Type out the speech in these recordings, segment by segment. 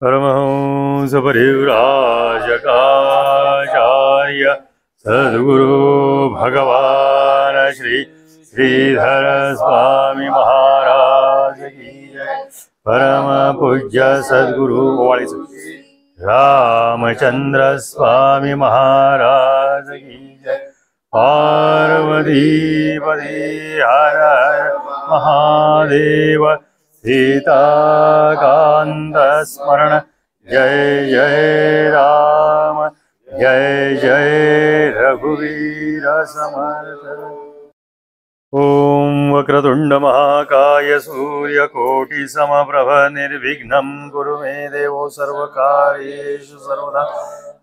परमहंस परिव्राजकाचार्य सद्गुरु भगवान श्री श्रीधर स्वामी महाराज की जय। परम पूज्य सद्गुरु रामचंद्र स्वामी महाराज की जय। पार्वती पति हर हर महादेव। सीताकांत स्मरण जय जय राम जय जय रघुवीर समर्थ। ओम वक्रतुंड महाकाय सूर्यकोटि समप्रभ निर्विघ्नं कुरु मे देवो सर्वकार्येषु सर्वदा।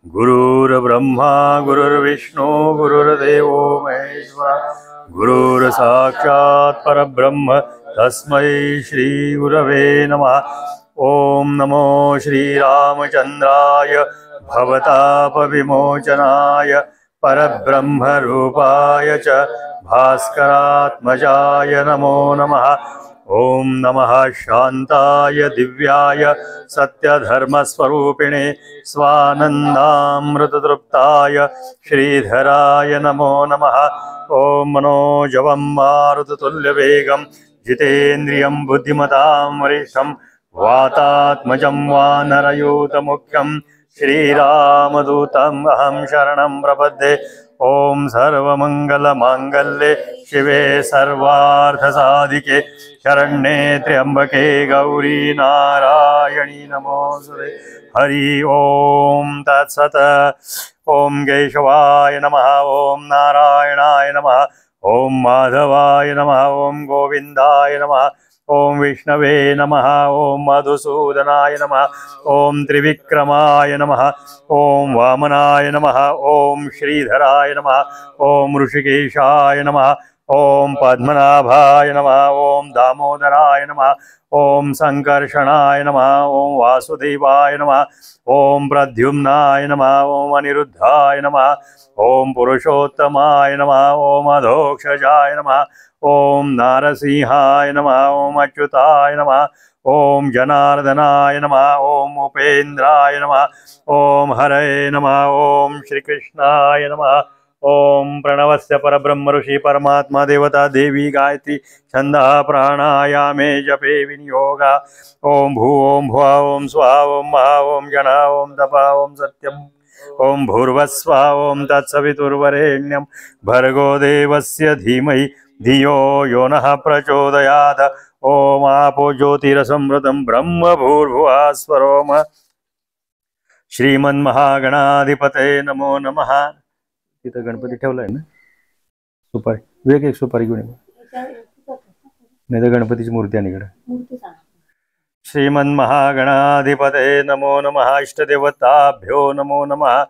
गुरुर्ब्रह्मा गुरुर्विष्णु गुरुर्देवो महेश्वर गुरुर्साक्षात् परब्रह्म तस्मै श्री गुरवे नमः। ओम नमो श्रीरामचंद्राय भवताप विमोचनाय परब्रह्म रूपाय च भास्करात्मजाय नमो नमः। ओम नमः शांताय दिव्याय सत्यधर्मस्वरूपिणे स्वानन्दामृततृप्ताय श्रीधराय नमो नमः। ओम मनोजवं मारुततुल्यवेगं जितेन्द्रियं बुद्धिमतां वरिष्ठं वातात्मजं वानरयूतमुख्यं श्रीरामदूतम् अहं शरणं प्रपद्ये। ओम सर्वमंगलमांगल्ये शिवे सर्वार्थसाधिके शरण्ये त्र्यंबके गौरी नारायणी नमोस्तुते। हरि ओम तत्सत्। ओम केशवाय नमः। ओम नारायणाय नमः। ओम माधवाय नमः। ओम गोविंदाय नमः। ओम विष्णवे नमः। ओम मधुसूदनाय नमः। ओम त्रिविक्रमाय नमः। ओम वामनाय नमः। ओम श्रीधराय नमः। ओम ऋषिकेशाय नमः। ओम पद्मनाभाय नमः। ओम दामोदराय नमः। ओम संकर्षणाय नमः। ओम वासुदेवाय नमः। ओम प्रद्युम्नाय नमः। ओम अनिरुद्धाय नमः। ओम पुरुषोत्तमाय नमः। ओम अधोक्षजाय नमः। ओम नारसिंहाय नमः। ओम अच्युताय नमः। ओम जनार्दनाय नमः। ओम उपेन्द्राय नमः। ओम हरे नमः। ओम श्रीकृष्णाय नमः। ओम प्रणवस्य परब्रह्म ऋषि परमात्मा देवता देवी गायत्री छंदः प्राणायामे जपे विनियोगा। ओम भू ओम भुवा ओम स्वाहा ओम महा ओम गण ओम तपा ओम सत्यम ओम भूर्भुवस्सुवः ओम तत्सवितुर्वरेण्यं भर्गो देवस्य धीमहि धियो यो नः प्रचोदयात्। ओम आपो ज्योतिरसमृतं ब्रह्म भूर्भुवः स्वरोम। श्रीमन्महागणाधिपते नमो नमः। तिथं गणपती ठेवलाय ना सुपारी वेग एक सुपारी घेऊन नाही तर गणपतीची मूर्ती आणि इकडे। श्रीमन्महागणाधिपते नमो नमः। इष्टदेवताभ्यो नमो नमः।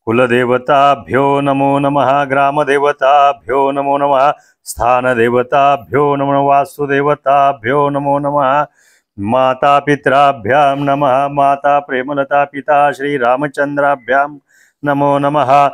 कुलदेवताभ्यो नमो नमः। ग्रामदेवताभ्यो नमो नमः। स्थानदेवताभ्यो नमो वास्तुदेवताभ्यो नमो नमः। माता पितराभ्यां नमः। माता प्रेमलता पिता श्रीरामचंद्राभ्यां नमो नमः।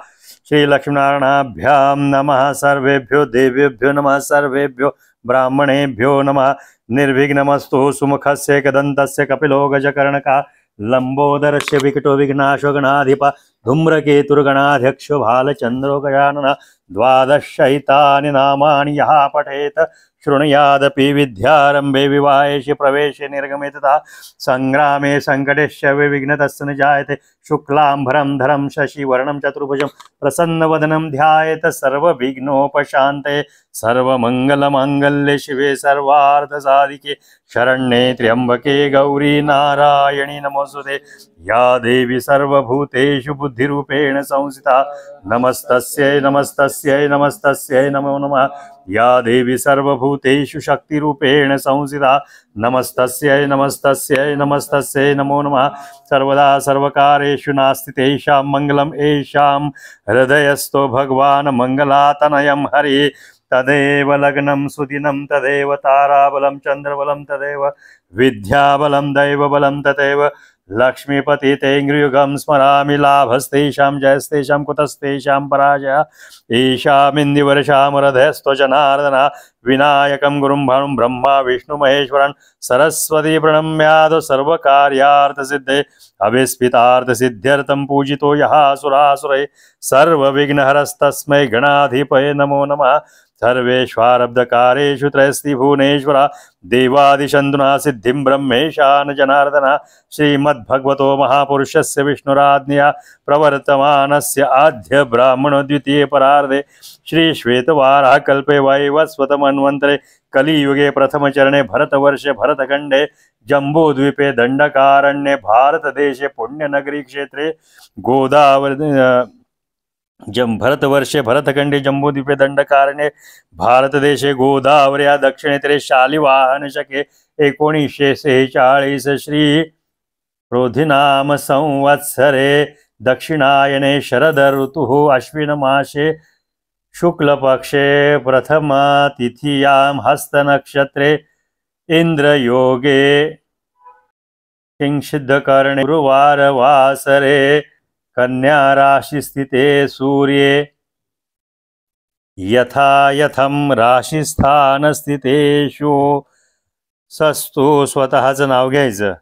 श्रीलक्ष्मीनारायणाभ्यां नमः। सर्वेभ्यो देवेभ्यो नमः। सर्वेभ्यो ब्राह्मणेभ्यो नमः। निर्विघ्नमस्तु सुमुखस्य एकदन्तस्य कपिलो गजकर्णकः लंबोदरस्य विकटो विघ्नाशो गणाधिप धूम्रकेतुर्गणाध्यक्षो भालचंद्रो गजानन। द्वादशैतानि नामानि यः पठेत शृणुयादपि विद्यारंभे विवाहेषु प्रवेशे निर्गमे तथा संग्रामे संकटेश्च विघ्नतस्य न जायते। शुक्लांबरं धरं शशिवर्णं चतुर्भुजं प्रसन्नवदनं ध्यायेत सर्वविघ्नोपशान्तये। सर्वमंगलमांगल्ये शिवे सर्वार्थसाधिके शरण्ये त्र्यंबके गौरी नारायणी नमोस्तुते। या देवी सर्वभूतेषु बुद्धिरूपेण संस्थिता नमस्तस्यै नमस्तस्यै नमस्तस्यै नमो नमः। या देवी सर्वभूतेषु शक्तिरूपेण संस्थिता नमस्तस्यै नमस्तस्यै नमस्तस्यै नमो नमः। सर्वदा सर्वकारेषु नास्ति तेषां मङ्गलम् येषां हृदयस्थो भगवान् मङ्गलातनयं हरि। तदेव लग्नं सुदिनं तदेव ताराबलं चन्द्रबलं तदेव विद्याबलं दैवबलं तदेव लक्ष्मीपतितेऽङ्घ्रियुगं स्मरामि लाभस्तेषां जयस्तेषां कुतस्तेषां पराजय ईशामिन्दिवर्षामरधस्त्वजनार्दन विनायकं गुरुं भानुं ब्रह्मा विष्णुमहेश्वरन् सरस्वती प्रणम्यादो सर्वकार्यार्थसिद्धे अविस्मितार्थसिद्ध्यर्थं पूजितो यः सुरासुरैः सर्वविघ्नहरस्तस्मै गणाधिपये नमो नमः। सर्वेष्वारब्धकारेषु त्रयस्ति भुवनेश्वर देवादिशन्दुना सिद्धिं ब्रह्मेशान जनार्दन श्रीमद्भगवतो महापुरुषस्य विष्णुराज्ञया प्रवर्तमानस्य आद्य ब्राह्मणो द्वितीये परार्धे श्रीश्वेतवाराह कल्पे वैवस्वतमन्वन्तरे कलियुगे प्रथमचरणे भरतवर्षे भरतखण्डे जम्बूद्वीपे दण्डकारण्ये भारतदेशे पुण्यनगरी क्षेत्रे गोदावरी भरतवर्षे भरतखण्डे जम्बूद्वीपे दण्डकारण्ये भारतदेशे गोदावर्या दक्षिणेतरे शालिवाहन शके 1946 श्री क्रोधिनाम संवत्सरे दक्षिणायने शरद ऋतुः अश्विन मासे शुक्लपक्षे प्रथमा तिथियां हस्तनक्षत्रे इंद्रयोगे किंशिद्धकर्णे गुरुवारवासरे कन्या राशि स्थिते सूर्ये यथा यथं राशीस्थान स्थितेषु सस्तु स्वतःचं नाव घ्यायचं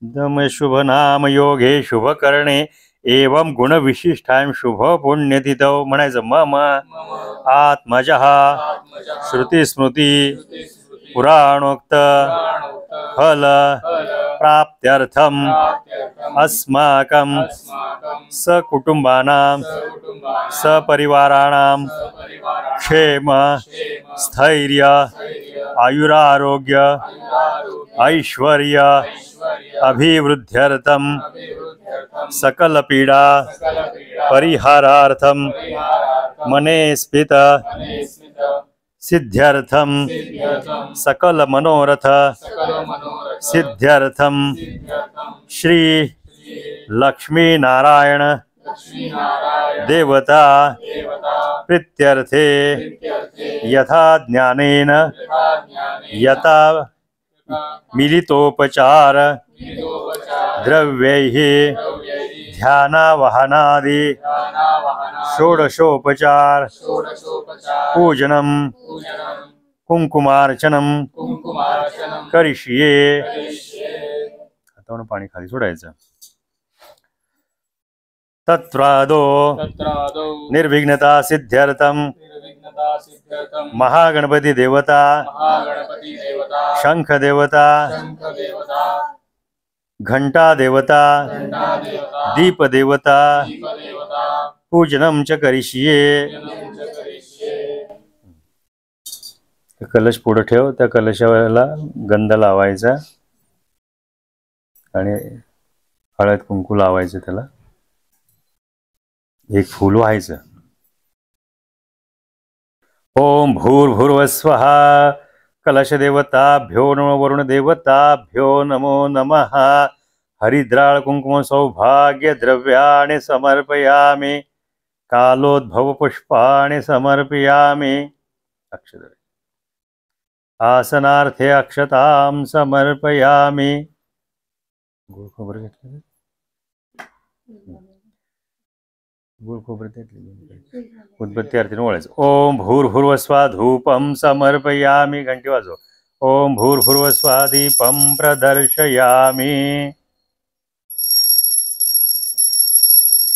दम शुभ नाम योगे शुभ करणे एवं गुण विशिष्टां शुभ पुण्यतिथौ म्हणायचं मम आत्मजः श्रुती स्मृती पुराणोक्त फल प्राप्त्यर्थम अस्माकं सकुटुंबानां सपरिवाराणां क्षेम स्थैर्य आयुरारोग्य ऐश्वर्य अभिवृद्ध्यर्थम सकल पीडा परिहारार्थम मने स्फीत सिद्ध्यर्थम सकल मनोरथ सिद्ध्यर्थम श्री लक्ष्मी नारायण देवता प्रीत्यर्थे यथा ज्ञानेन यथा मिलितोपचार द्रव्यैः ध्यानावहनादि षोडशोपचार पूजनम कुंकुमार्चनम करिष्ये। आता पाणी खाली सोडायचं। तत्रादो निर्विघ्नता सिद्ध्यर्थम महागणपति देवता शंख देवता घंटा देवता दीप देवता पूजनम च करिष्ये। कलश पुढे ठेव, त्या कलशाला गंध लावायचा आणि हळद कुंकू लावायचं, त्याला एक फूल व्हायचं। ओम भूर्भुवस्वः कलश देवताभ्यो नमो वरुण देवताभ्यो नमो नमः। हरिद्राळ कुंकुम सौभाग्य द्रव्याणि समर्पयामि कालोद्भव पुष्पाणि समर्पयामि। अक्षर आसनार्थे अक्षतां समर्पयामि। गुळ खोबरं घेतलं, गुळ खोबरं घेतलं, उदबत्ती आरतीने ओळायचं। ओम भूर्भुवस्वः धूपं समर्पयामि। घंटी वाजव। ओम भूर्भुवस्वः दीपं प्रदर्शयामि।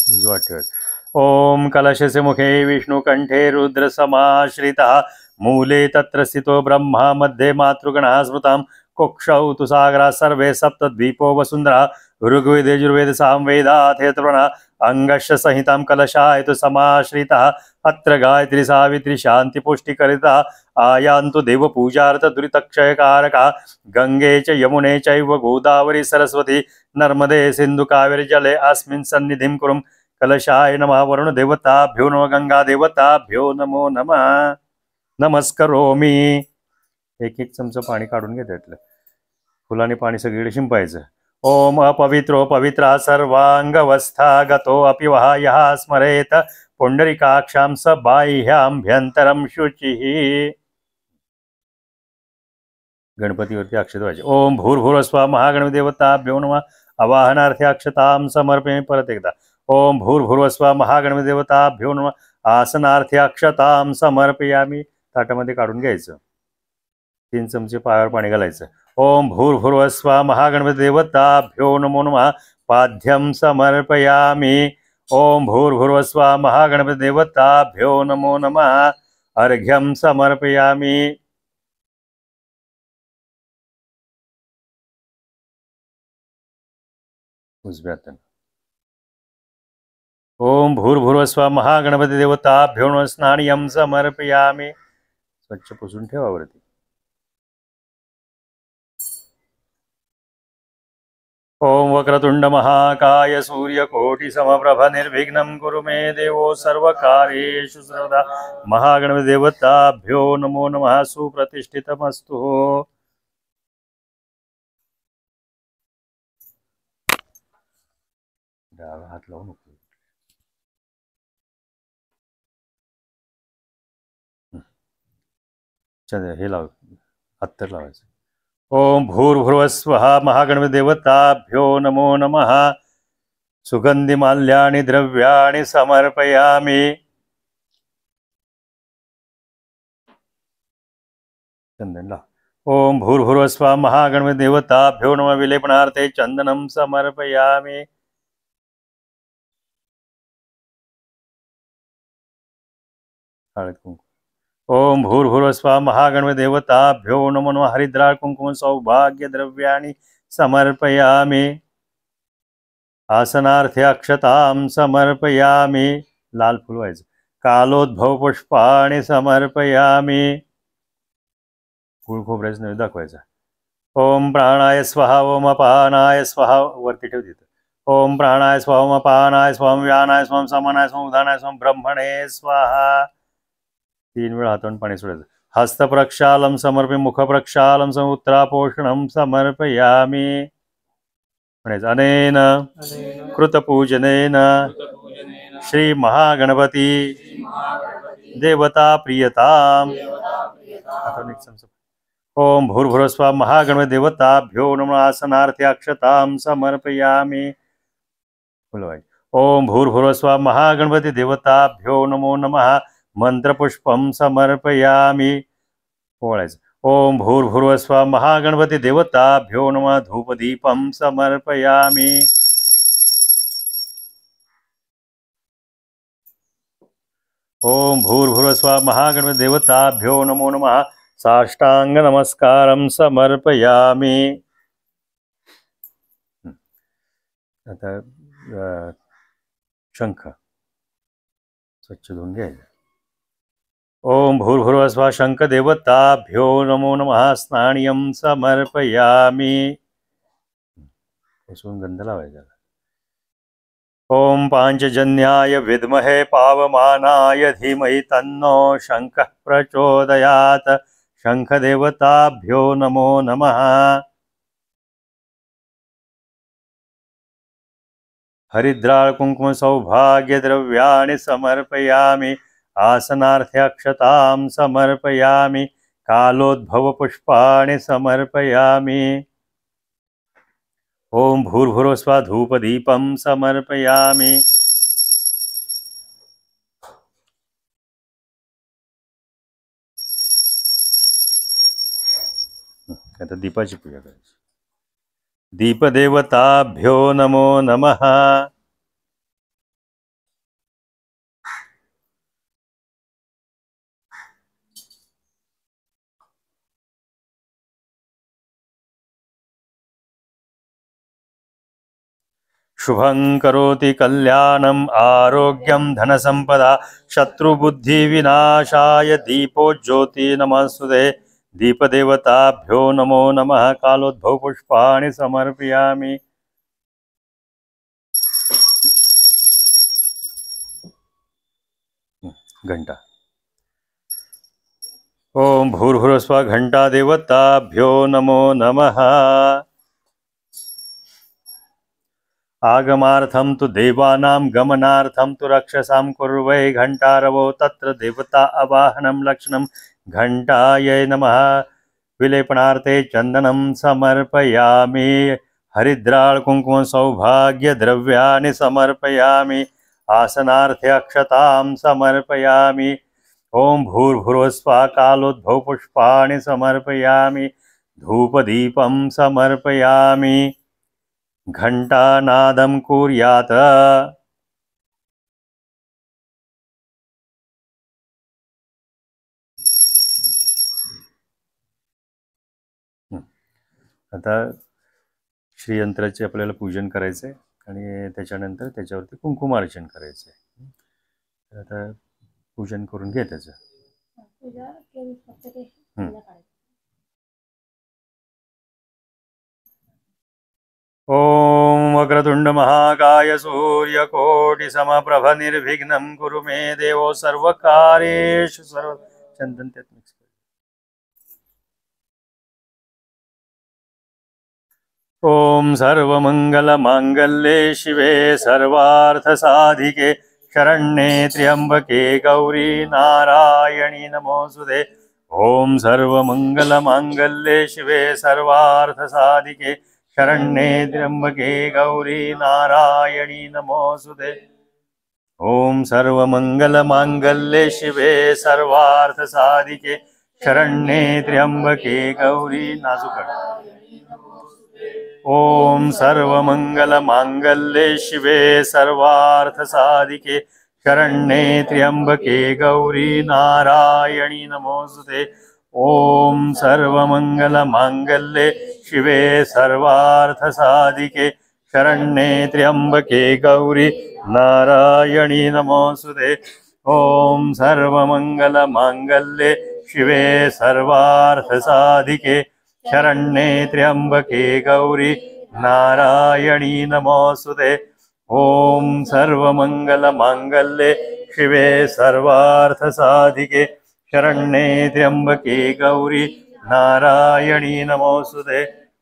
उजवा ठेवायचं। ओम कलशस्य मुखे विष्णुकंठे रुद्र समाश्रितः मूले तत्र स्थितो ब्रह्मा मध्ये मातृगणः स्मृतां कोक्षौ तु सागरा सर्वे सप्तद्वीपो वसुंधरा ऋग्वेद यजुर्वेद सामवेदाथेतृणा अंगस्य संहितां कलशाय तु समाश्रितः अत्र गायत्री सावित्री शांति पुष्टिकरिता आयान्तु देव पूजार्थ दुरितक्षयकारका गंगे च यमुने चैव गोदावरी सरस्वती नर्मदे सिंधु कावेरी जले अस्मिन् सन्निधिं कुरुम। कलशाय नमः। वरुण देवताभ्यो नमः। गंगा देवताभ्यो नमो नमः। नमस्करोमि। एक एक चमचा पाणी काढून घे, त्यातलं फुलाने पाणी सगळीकडे शिंपायचं। ओम अपवित्रो पवित्रा सर्वांगवस्था गतो अपि वः यः स्मरेत पुंडरीकाक्षां स बाह्याभ्यंतरं शुचिः। गणपतीवरती अक्षत व्हायचे। ओम भूर्भुवस्वः महागणपती देवताभ्यो नमः। अवाहनार्थे अक्षतां समर्पयामि. परत एकदा ओम भूर्भुवस्व महागणपती देवताभ्यो नमः. आसनार्थे अक्षतां समर्पयामि. ताटामध्ये काढून घ्यायचं. 3 चमचे पायावर पाणी घालायचं. ओम भूर्भुवस्व महागणपती देवताभ्यो नमो नमः. पाद्यं समर्पयामि. ओम भूर्भुवस्व महागणपती देवताभ्यो नमो नमः. अर्घ्यं समर्पयामि. उजव्या हाताने ओम भूर्भुवस्व महागणपती देवताभ्यो नमः. स्नानयं समर्पयामि. स्वच्छ पुसून ठेवा वरती. ओम वक्रतुंड महाकाय सूर्यकोटि समप्रभ निर्विघ्नं कुरु मे देवो सर्वकार्येषु सर्वदा. महागणपती देवताभ्यो नमो नमः. सुप्रतिष्ठितमस्तु. डावा हात लावू नको. हे लाव, हत्तर लावायचं. ओम भूर्भुवस्वः महागणपती देवताभ्यो नमो नमः. सुगंधी माल्यानि द्रव्याणि समर्पयामि. चंदन लाव. ओम भूर्भुवस्वः महागणपती देवताभ्यो नमः. विलेपनार्थे चंदनं समर्पयामि. हळद कुंकू. ओम भूर्भुवस्वः महागणपती देवताभ्यो नमो नमः. हरिद्रा कुंकुम सौभाग्य द्रव्याणि समर्पयामि. आसनार्थे अक्षतां समर्पयामि. लाल फुल व्हायचं. कालोद्भव पुष्पाणि समर्पयामि. गुळ खोबऱ्याचं नैवेद्य दाखवायचा. ओम प्राणाय स्वाहा. ओम अपानाय स्वाहा. वरती ठेव तिथं. ओम प्राणाय स्वाहा. ओम अपानाय स्वाहा. ओम व्यानाय स्वाहा. समानाय स्वाहा. उदानाय स्वाहा. ब्रह्मणे स्वाहा. 3 वेळा हातावरून पाणी सोडायचं. हस्त प्रक्षालं समर्पयामि. मुख प्रक्षालं समर्पयामि. उत्तरापोषणं समर्पयामि. म्हणायचं. अनेन कृतपूजनेन श्री महागणपती देवता प्रियताम. ओम भूर्भुवस्वः महागणपती देवताभ्यो नमः. आसनार्थे अक्षतां समर्पयामि. ओम भूर्भुवस्वः महागणपती देवताभ्यो नमो नमः. मंत्रपुष्पं समर्पयामि. ओळायचं. ओम भूर्भुवस्वः महागणपती देवताभ्यो नमः. धूपदीपं समर्पयामि. ओम भूर्भुवस्वः महागणपती देवताभ्यो नमो नमः. साष्टांग नमस्कारं समर्पयामि. आता शंख स्वच्छ धुवून घ्यायचा. ओम भूर्भुवस्वः शंख देवताभ्यो नमो नमः. स्नानयं समर्पयामि. पुसून गंध लावायचा. ओम पांचजन्याय विद्महे पावमानाय धीमहि तन्नो शंखः प्रचोदयात्. शंख देवताभ्यो नमो नमः. हरिद्राळ कुंकुम सौभाग्य द्रव्याणि समर्पयामि. आसनार्थे अक्षतां समर्पयामि. कालोद्भव पुष्पाणि समर्पयामि. ओम भूर्भुवस्वः धूपदीपं समर्पयामि. आता दीपाची पूजा करायची. दीपदेवताभ्यो नमो नमः. शुभं करोति कल्याणम् आरोग्यं धनसंपदा. शत्रुबुद्धिविनाशाय दीपो ज्योति नमस्तुते. दीपदेवताभ्यो नमो नमः. कालोद्भव पुष्पाणि समर्पयामि. घंटा. ओम भूर्भुवस्वः घंटा देवताभ्यो नमो नमः. आगमार्थं तु देवानां गमनार्थं तु रक्षसां कुर्वै घंटारवो. तत्र देवता अवाहनं लक्षणं. घंटायै नमः. विलेपनार्थे चंदनं समर्पयामि. हरिद्राळ कुंकुम सौभाग्य द्रव्यानि समर्पयामि आसनार्थे अक्षतां समर्पयामि ओम भूर्भुवस्सुवः कालोद्भव पुष्पाणि समर्पयामि धूपदीपं समर्पयामि घंटानादं कुर्यात् आता श्रीयंत्राचे आपल्याला पूजन करायचे आणि त्याच्यानंतर त्याच्यावरती कुंकुमार्चन करायचे. आता पूजन करून घे त्याचं. ओम वक्रतुंड महाकाय सूर्यकोटि समप्रभ निर्विघ्नं कुरु मे देवो सर्वकार्येषु सर्व. चंदन त्यात मिक्स. ओम सर्वमंगलमांगल्ये शिवे सर्वार्थसाधिके शरण्ये त्र्यंबके गौरी नारायणी नमोस्तुते. ओम सर्वमंगलमांगल्ये शिवे सर्वार्थसाधिके शरण्ये त्र्यंबके गौरी नारायणी नमोस्तुते. ओम सर्वमंगलमांगल्ये शिवे सर्वार्थसाधिके शरण्ये त्र्यंबके गौरी नाजुकड. ओम सर्वमंगलमांगल्ये शिवे सर्वार्थसाधिके शरण्ये त्र्यंबके गौरी नारायणी नमोस्तुते. ओम सर्वमंगलमांगल्ये शिवे सर्वार्थसाधिके शरण्ये त्र्यंबके गौरी नारायणी नमोस्तुते. ओम सर्वमंगलमांगल्ये शिवे सर्वार्थसाधिके शरण्ये त्र्यंबके गौरी नारायणी नमोस्तुते. ओम सर्वमंगलमांगल्ये शिवे सर्वार्थसाधिके शरण्ये त्र्यंबके गौरी नारायणी नमोस्तुते.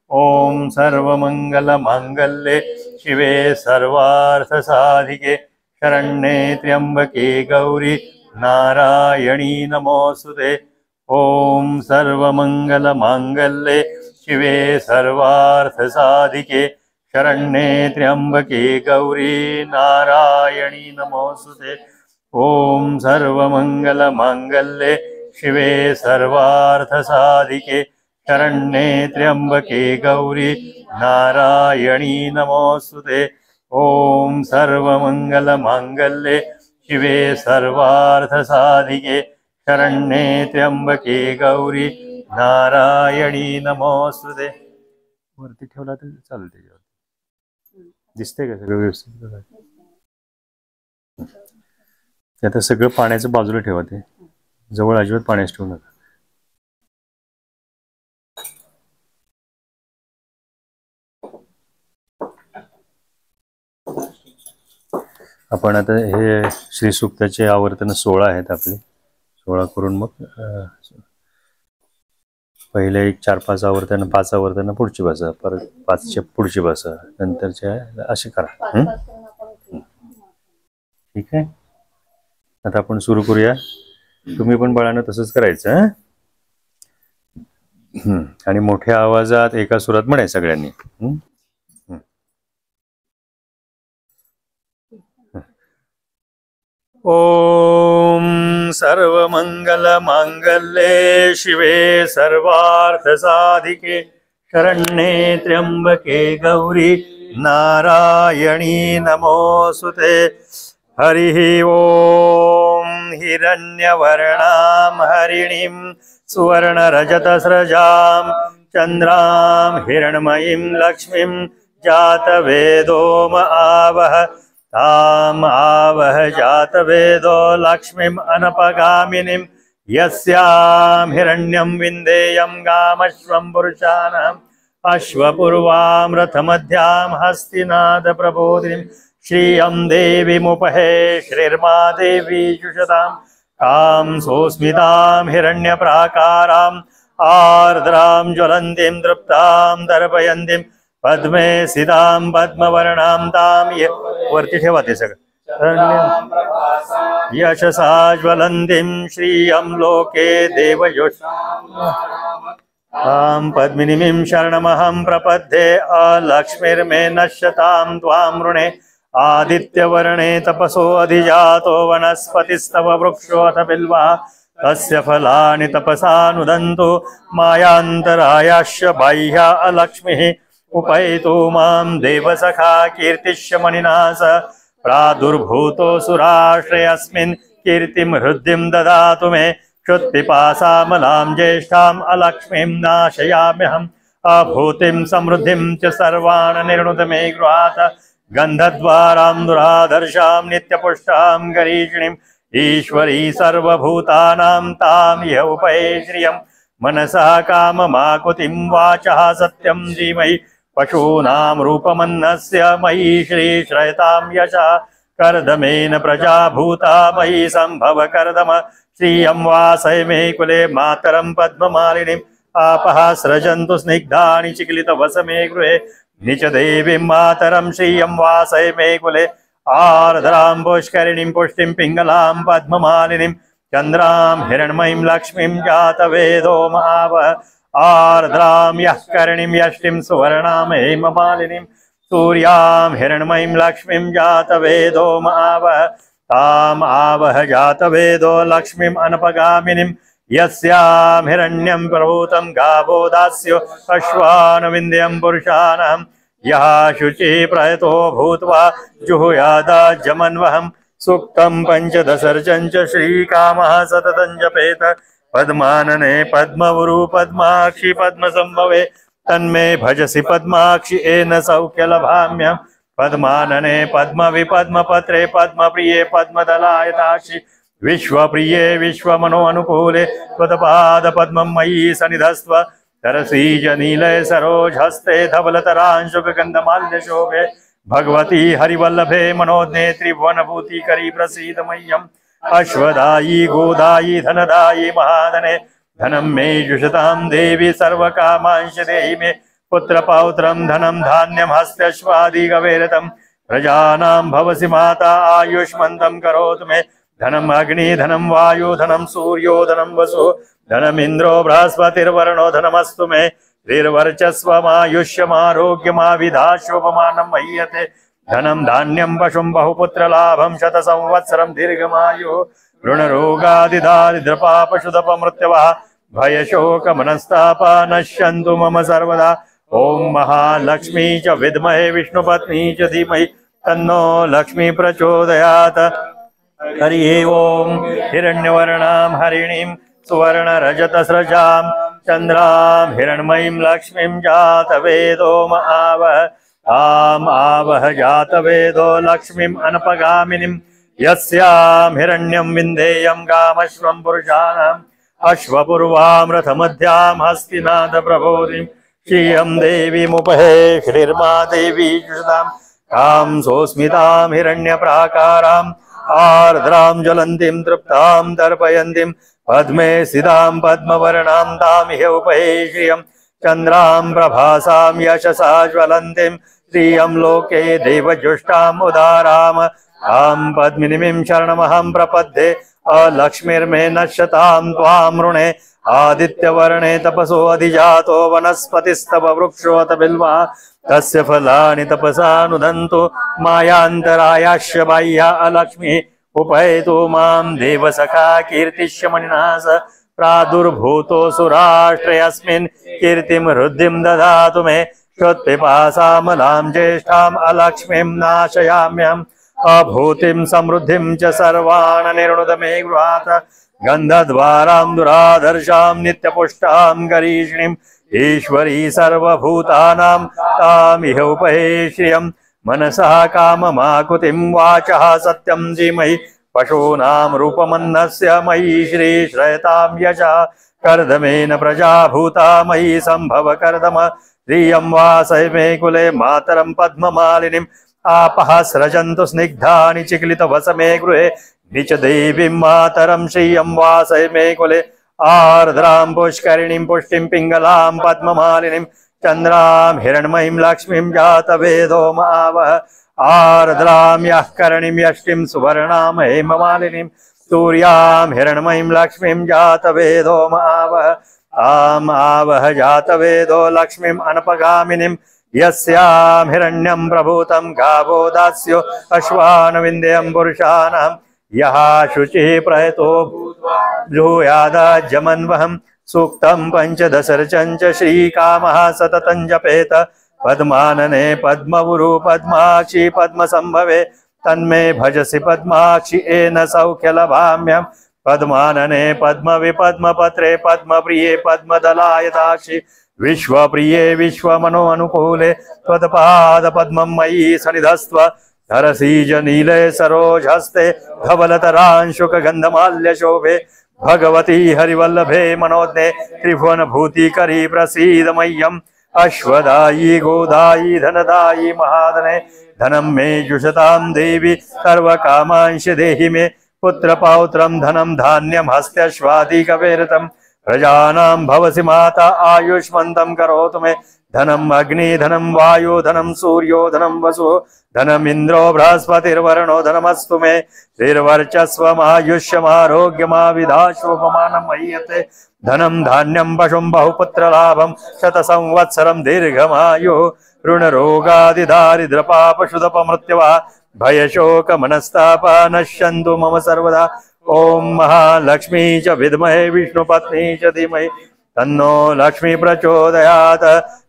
ओम सर्वमंगलमांगल्ये शिवे सर्वार्थसाधिके शरण्ये त्र्यंबके गौरी नारायणी नमोस्तुते. ओम सर्वमंगलमांगल्ये शिवे सर्वार्थसाधिके शरण्ये त्र्यंबके गौरी नारायणी नमोस्तुते. ओम सर्वमंगलमांगल्ये शिवे सर्वार्थसाधिके शरण्ये त्र्यंबके गौरी नारायणी नमोस्तुते. ओम सर्वमंगलमांगल्ये शिवे सर्वार्थसाधिके शरण्ये त्र्यंबके गौरी नारायणी नमोस्तुते. वरती ठेवला तर चालेल. त्याच्यावर दिसतंय का सगळं व्यवस्थित? आता सगळं पाण्याचं बाजूला ठेवा. ते जवळ अजिबात पाण्यास ठेवू नका. आपण आता हे श्री सूक्ताचे आवर्तन 16 आहेत आपले. 16 करून मग पहिले एक 4-5 आवर्तन, 5 आवर्तन पुढची बसा, परत 5च्या पुढची बसा, नंतरच्या असे करा. ठीक आहे. आता आपण सुरू करूया. तुम्ही पण बाळांना तसंच करायचं. आणि मोठ्या आवाजात एका सुरात म्हणाय सगळ्यांनी. ओम सर्वमंगलमांगल्ये शिवे सर्वार्थसाधिके शरण्ये त्र्यंबके गौरी नारायणी नमोस्तुते. हरिः ओम हिरण्यवर्णां हरिणीं सुवर्णरजतस्रजां चन्द्रां हिरण्मयीं लक्ष्मीं जातवेदो आवह ताम आवह जातवेदो लक्ष्मीम् अनपगामिनीं यस्यां हिरण्यं विन्देयं गामश्वं पुरुषाणाम् अश्वपूर्वां रथमध्यां हस्तिनाद प्रबोधिनीं श्रियं देवीमुपहे श्रीर्मा देवी जुषतां कां सोऽस्मितां हिरण्यप्राकाराम् आर्द्रां ज्वलन्तीं दृप्तां दर्पयन्तीं पद्मे सिदां पद्मवर्णां तां वरती ठेवा ते सगळं यशसा ज्वलन्तीं श्रियं लोके देवयोषां तां पद्मिनीं शरणमहं प्रपद्ये अलक्ष्मीर्मे नश्यतां त्वां ऋणे आदित्यवर्णे तपसो अधिजातो वनस्पतिस्तव वृक्षोऽथ बिल्वः तस्य फलानि तपसा नुदन्तु मायान्तरायाश्च बाह्या अलक्ष्मीः उपैतु मां देवसखा कीर्तिश्च मणिनास प्रादुर्भूतो सुराश्रयस्मिन् कीर्तिं हृद्धिं ददातु मे क्षुत्पिपासामलां ज्येष्ठाम् अलक्ष्मीं नाशयाम्यहम् अभूतिं समृद्धिं च सर्वान् निर्णुत मे गृहात् गन्धद्वारां दुराधर्षां नित्यपुष्टां गरीषिणीम् ईश्वरी सर्वभूतानां तां ह्य उपये श्रियं मनसः काममाकुतिं वाचः सत्यं धीमहि पशूनां रूपमन्नस्य मयि श्रीश्रयतां यशः कर्दमेन प्रजा भूता मयि सम्भव कर्दम श्रियं वासय मे कुले मातरं पद्ममालिनीम् आपः सृजन्तु स्निग्धानि चिक्लितवसमे गृहे निच देवीं मातरं श्रियं वासय मे कुले आर्द्रां पुष्करिणीं पुष्टिं पिङ्गलां पद्ममालिनीं चन्द्रां हिरण्मयीं लक्ष्मीं जातवेदो महावः आर्द्रां यः करणीं यष्टिं सुवर्णां हेममालिनीं सूर्यां हिरण्मयीं लक्ष्मीं जातवेदो महावः ताम् आवह जातवेदो लक्ष्मीम् अनपगामिनीं यस्यां हिरण्यं प्रभूतं गावो दास्यो अश्वानविन्द्यं पुरुषाणाम् यः शुचि प्रयतो भूत्वा जुहुयादाज्यमन्वहम् सूक्तं पञ्चदशर्चञ्च श्रीकामः सततं जपेत पद्मानने पद्मवरु पद्माक्षि पद्मसंभवे तन्मे भजसि पद्माक्षि येन सौख्यलभाम्यहम् पद्मानने पद्मविपद्मपत्रे पद्मप्रिये पद्मदलायताक्षि विश्वप्रिये विश्वमनोनुकूले त्वत्पादपद्मं मयि सन्निधस्त्व तरसीजनीले सरोजहस्ते धवलतरांशुकगन्धमाल्यशोभे भगवती हरिवल्लभे मनोज्ञेत्री वनभूतिकरी प्रसीद मह्यम् अश्वदायी गोदायी धनदायी महाधने धनं मे जुषतां देवी सर्वकामांश देहि मे पुत्रपौत्रं धनं धान्यं हस्त्यश्वादिगवेरतं प्रजानां भवसि माता आयुष्मन्तं करोतु मे धनम् अग्नि धनं वायु धनं सूर्यो धनं वसु धनमिन्द्रो बृहस्पतिर्वरुणो धनमस्तु मे दीर्घवर्चस्वमायुष्यमारोग्यमाविधाशोपमानं मह्यते धनं धान्यं पशुं बहुपुत्रलाभं शतसंवत्सरं दीर्घमायुः ऋणरोगादिदारिद्रपापशुदपमृत्यवः भयशोकमनस्तापा नश्यन्तु मम सर्वदा ॐ महालक्ष्मी च विद्महे विष्णुपत्नी च धीमहि तन्नो लक्ष्मी प्रचोदयात् हरिः ॐ हिरण्यवर्णां हरिणीं सुवर्णरजतस्रजां चन्द्रां हिरण्मयीं लक्ष्मीं जातवेदो महावः ताम् आवह जातवेदो लक्ष्मीम् अनपगामिनीं यस्यां हिरण्यं विन्देयं गामश्वं पुरुषाणाम् अश्वपूर्वां रथमध्यां हस्तिनाथ प्रबोधिं श्रियं देवीमुपहे श्रीर्मा देवी जुषतां तां सोऽस्मितां हिरण्यप्राकाराम् आर्द्रां ज्वलन्तीं तृप्तां तर्पयन्तीं पद्मे सिदां पद्मवर्णां तां ह्य उपहे श्रियं चन्द्रां प्रभासां यशसा ज्वलन्तीं श्रियं लोके देवजुष्टाम् उदाराम् तां पद्मिनीं शरणमहं प्रपद्ये अलक्ष्मीर्मे नश्यतां त्वां ऋणे आदित्यवर्णे तपसो अधिजातो वनस्पतिस्तव वृक्षोऽथ बिल्वः तस्य फलानि तपसा नुदन्तु मायान्तरायाश्च बाह्या अलक्ष्मीः उपैतु मां देवसखा कीर्तिश्च मणिनास प्रादुर्भूतो सुराष्ट्रयस्मिन् कीर्तिं हृद्धिं ददातु मे क्षुत्पिपासामलां ज्येष्ठाम् अलक्ष्मीं नाशयाम्यहम् अभूतिं समृद्धिं च सर्वान् निर्णुत मे गृहात् गन्धद्वारां दुराधर्षां नित्यपुष्टां गरीषिणीम् ईश्वरी सर्वभूतानां तामिह उपहे श्रियं मनसः काममाकुतिं वाचः सत्यं धीमहि पशूनां रूपमन्नस्य मयि श्रीश्रयतां यशः कर्दमेन प्रजा भूता मयि सम्भव कर्दम श्रियं वासय मे कुले मातरं पद्ममालिनीम् आपः सृजन्तु स्निग्धानि चिक्लितवसमे गृहे निच देवीं मातरं श्रियं वासय मे कुले आर्द्रां पुष्करिणीं पुष्टिं पिङ्गलां पद्ममालिनीं चन्द्रां हिरण्मयीं लक्ष्मीं जातवेदो महावः आर्द्रां यः करणीं यष्टिं सुवर्णां हेममालिनीं सूर्यां हिरण्मयीं लक्ष्मीं जातवेदो महावः ताम आवह जातवेदो लक्ष्मीम् अनपगामिनीं यस्यां हिरण्यं प्रभूतं गावो दास्यो अश्वान विन्ध्यं पुरुषाणां यः शुचिः प्रयतो जुहुयादाज्यमन्वहं सूक्तं पञ्चदशर्चञ्च श्रीकामः सततं जपेत पद्मानने पद्मवुरु पद्माक्षि पद्मसंभवे तन्मे भजसि पद्माक्षि येन सौख्यलभाम्यं पद्मानने पद्मविपद्मपत्रे पद्मप्रिये पद्मदलायताक्षि विश्वप्रिये विश्वमनो अनुकूले त्वत्पादपद्मं मयि सनिधस्त्व धरसीज नीले सरोजहस्ते धवलतरांशुकगन्धमाल्यशोभे भगवती हरिवल्लभे मनोज्ञे त्रिभुवनभूतिकरी प्रसीद मह्यम् अश्वदायी गोदायी धनदायी महाधने धनं मे जुषतां देवी सर्वकामांश देहि मे पुत्रपौत्रं धनं धान्यं हस्त्यश्वादिकवेरतं प्रजानां भवसि माता आयुष्मन्तं करोतु मे धनम् अग्नि धनं वायु धनं सूर्यो धनं वसु धनमिन्द्रो बृहस्पतिर्वरुणो धनमस्तु मे श्रीर्वर्चस्वमायुष्यमारोग्यमाविधाशोपमानं मह्यते धनं धान्यं पशुं बहुपुत्रलाभं शतसंवत्सरं दीर्घमायुः ऋणरोगादिदारिद्रपापशुधपमृत्युवा भयशोकमनस्तापा नश्यन्तु मम सर्वदा ॐ महालक्ष्मी च विद्महे विष्णुपत्नी च धीमहि तन्नो लक्ष्मी प्रचोदयात्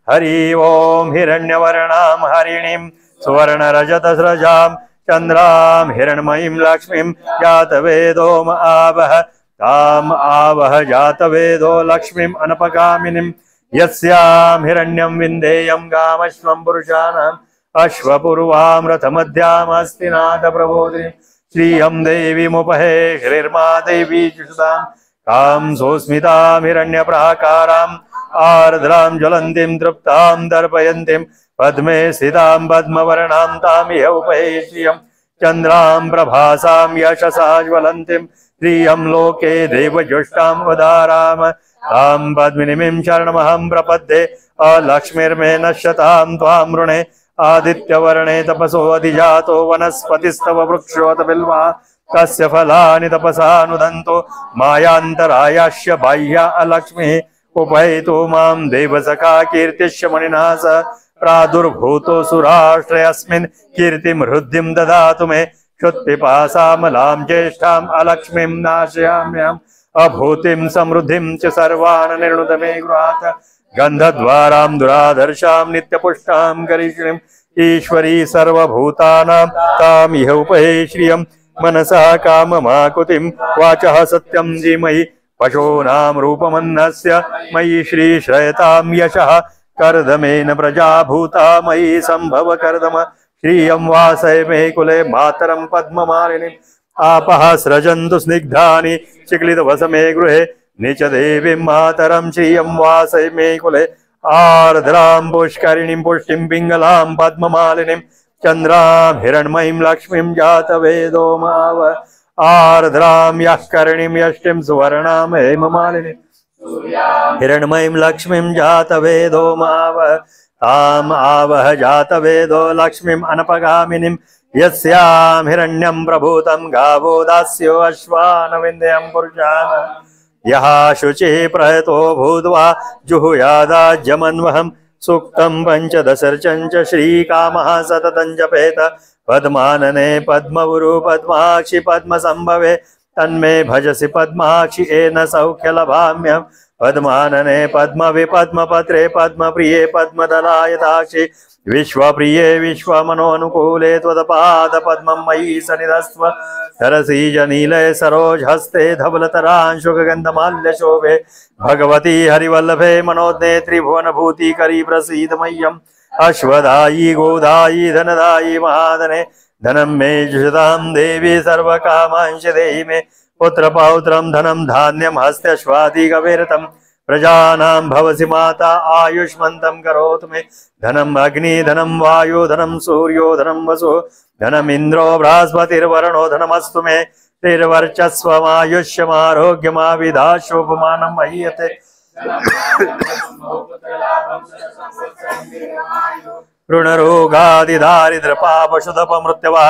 हरि ओं हिरण्यवर्णां हरिणीं सुवर्णरजतस्रजां चन्द्रां हिरण्मयीं लक्ष्मीं जातवेदो आवह ताम आवह जातवेदो लक्ष्मीम् अनपगामिनीं यस्यां हिरण्यं विन्देयं गामश्वं पुरुषाणाम् अश्वपूर्वां रथमध्यामस्तिनाथ प्रबोधिनीं श्रियं देवीमुपहे श्रीर्मा देवी जुषतां कां सोऽस्मितां हिरण्यप्राकाराम् आर्द्रां ज्वलन्तीं तृप्तां दर्पयन्तीं पद्मे स्थितां पद्मवर्णां तामिह उपहे श्रियं चन्द्रां प्रभासां यशसा ज्वलन्तीं श्रियं लोके देवजुष्टां वदाराम तां पद्मिनीं शरणमहं प्रपद्ये अलक्ष्मीर्मे नश्यतां त्वां वृणे आदित्यवर्णे तपसो अधिजातो वनस्पतिस्तव वृक्षोत बिल्वा तस्य फलानि तपसा नुदन्तो मायान्तरायाश्य बाह्या अलक्ष्मीः उपैतो मां देवसखा कीर्तिश्च मणिना स प्रादुर्भूतो सुराष्ट्रे अस्मिन् कीर्तिं हृद्धिं ददातु मे क्षुत्पिपासामलां ज्येष्ठाम् अलक्ष्मीं नाशयाम्यहम् अभूतिं समृद्धिं च सर्वान् निर्णुत मे गृहात् गन्धद्वारां दुराधर्षां नित्यपुष्टां करिष्णीम् ईश्वरी सर्वभूतानां तामिह उपहे श्रियं मनसा काममाकुतिं वाचः सत्यं धीमहि पशूनां रूपमन्नस्य मयि श्रीश्रयतां यशः कर्दमेन प्रजा भूता मयि सम्भव कर्दम श्रियं वासय मे कुले मातरं पद्ममालिनीम् आपः सृजन्तु स्निग्धानि चिक्लितवसमे गृहे निच देवीं मातरं श्रियं वासय मे कुले आर्द्रां पुष्करिणीं पुष्टिं पिङ्गलां पद्ममालिनीं चन्द्रां हिरण्मयीं लक्ष्मीं जातवेदो माव आर्द्रां यः करिणीं यष्टिं सुवर्णां हेममालिनीं हिरण्मयीं लक्ष्मीं जातवेदो माव तां आवह जातवेदो लक्ष्मीम् अनपगामिनीं यस्यां हिरण्यं प्रभूतं गावो दास्यो अश्वान विन्ध्यं पुरुषान् यः शुचिः प्रयतो भूत्वा जुहुयादाज्यमन्वहं सूक्तं पञ्चदशर्चञ्च श्रीकामः सततं जपेत पद्मानने पद्मवुरु पद्माक्षि पद्मसंभवे तन्मे भजसि पद्माक्षि येन सौख्यलभाम्यं पद्मानने पद्मविपद्मपत्रे पद्मप्रिये पद्मदलायताक्षि विश्वप्रिये विश्वमनोनुकूले त्वत्पादपद्मं मयि सनिधस्त्व सरसीजनीले सरोजहस्ते धवलतरांशुकगन्धमाल्यशोभे भगवती हरिवल्लभे मनोज्ञे त्रिभुवनभूतिकरी प्रसीद मह्यम् अश्वदायी गोदायी धनदायी महाधने धनं मे जुषतां देवी सर्वकामांश देहि मे पुत्रपौत्रं धनं धान्यं हस्त्यश्वादिकवेरतं प्रजानां भवसि माता आयुष्मन्तं करोतु मे धनम् अग्नि धनं वायु धनं सूर्यो धनं वसु धनमिन्द्रो बृहस्पतिर्वरुणो धनमस्तु मे श्रीर्वर्चस्वमायुष्यमारोग्यमाविधाशोपमानं मह्यते ऋणरोगादिदारिद्रपापशुधपमृत्यवः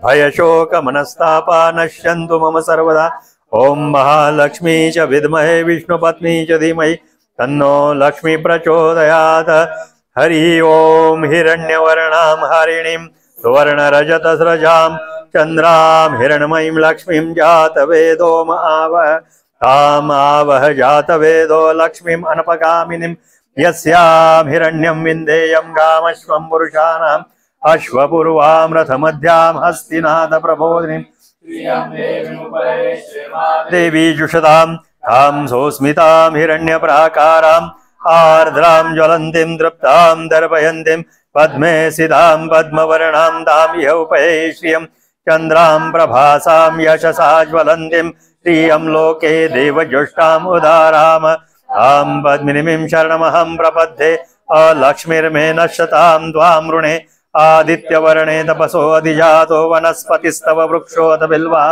भयशोकमनस्तापा नश्यन्तु मम सर्वदा ॐ महालक्ष्मी च विद्महे विष्णुपत्नी च धीमहि तन्नो लक्ष्मी प्रचोदयात्। हरि ओम हिरण्यवर्णां हरिणीं सुवर्णरजतस्रजां चन्द्रां हिरण्मयीं लक्ष्मीं जातवेदो आवह। ताम् आवह जातवेदो लक्ष्मीम् अनपगामिनीं यस्यां हिरण्यं विन्देयं गामश्वं पुरुषाणाम् अश्वपूर्वां रथमध्यां हस्तिनाद प्रबोधिनीं देवी जुषतां तां सोऽस्मितां हिरण्यप्राकाराम् आर्द्रां ज्वलन्तीं तृप्तां दर्पयन्तीं पद्मे सितां पद्मवर्णां तां इह उपये श्रियं चन्द्रां प्रभासां यशसा ज्वलन्तीं श्रियं लोके देवजुष्टाम् उदाराम तां पद्मिनीं शरणमहं प्रपद्ये अलक्ष्मीर्मे नश्यतां त्वां ऋणे आदित्यवर्णे तपसो अधिजातो वनस्पतिस्तव वृक्षोऽथ बिल्वा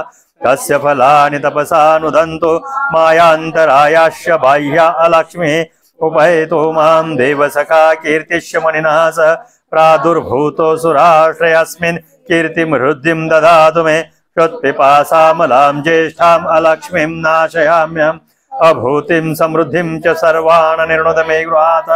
तस्य फलानि तपसा नुदन्तो मायान्तरायाश्च बाह्या अलक्ष्मीः उपैतो मां देवसखा कीर्तिश्च मणिना सह प्रादुर्भूतो सुराश्रयस्मिन् कीर्तिं हृद्धिं ददातु मे क्षुत्पिपासामलां ज्येष्ठाम् अलक्ष्मीं नाशयाम्यहम् अभूतिं समृद्धिं च सर्वान् निर्णुत मे गृहात्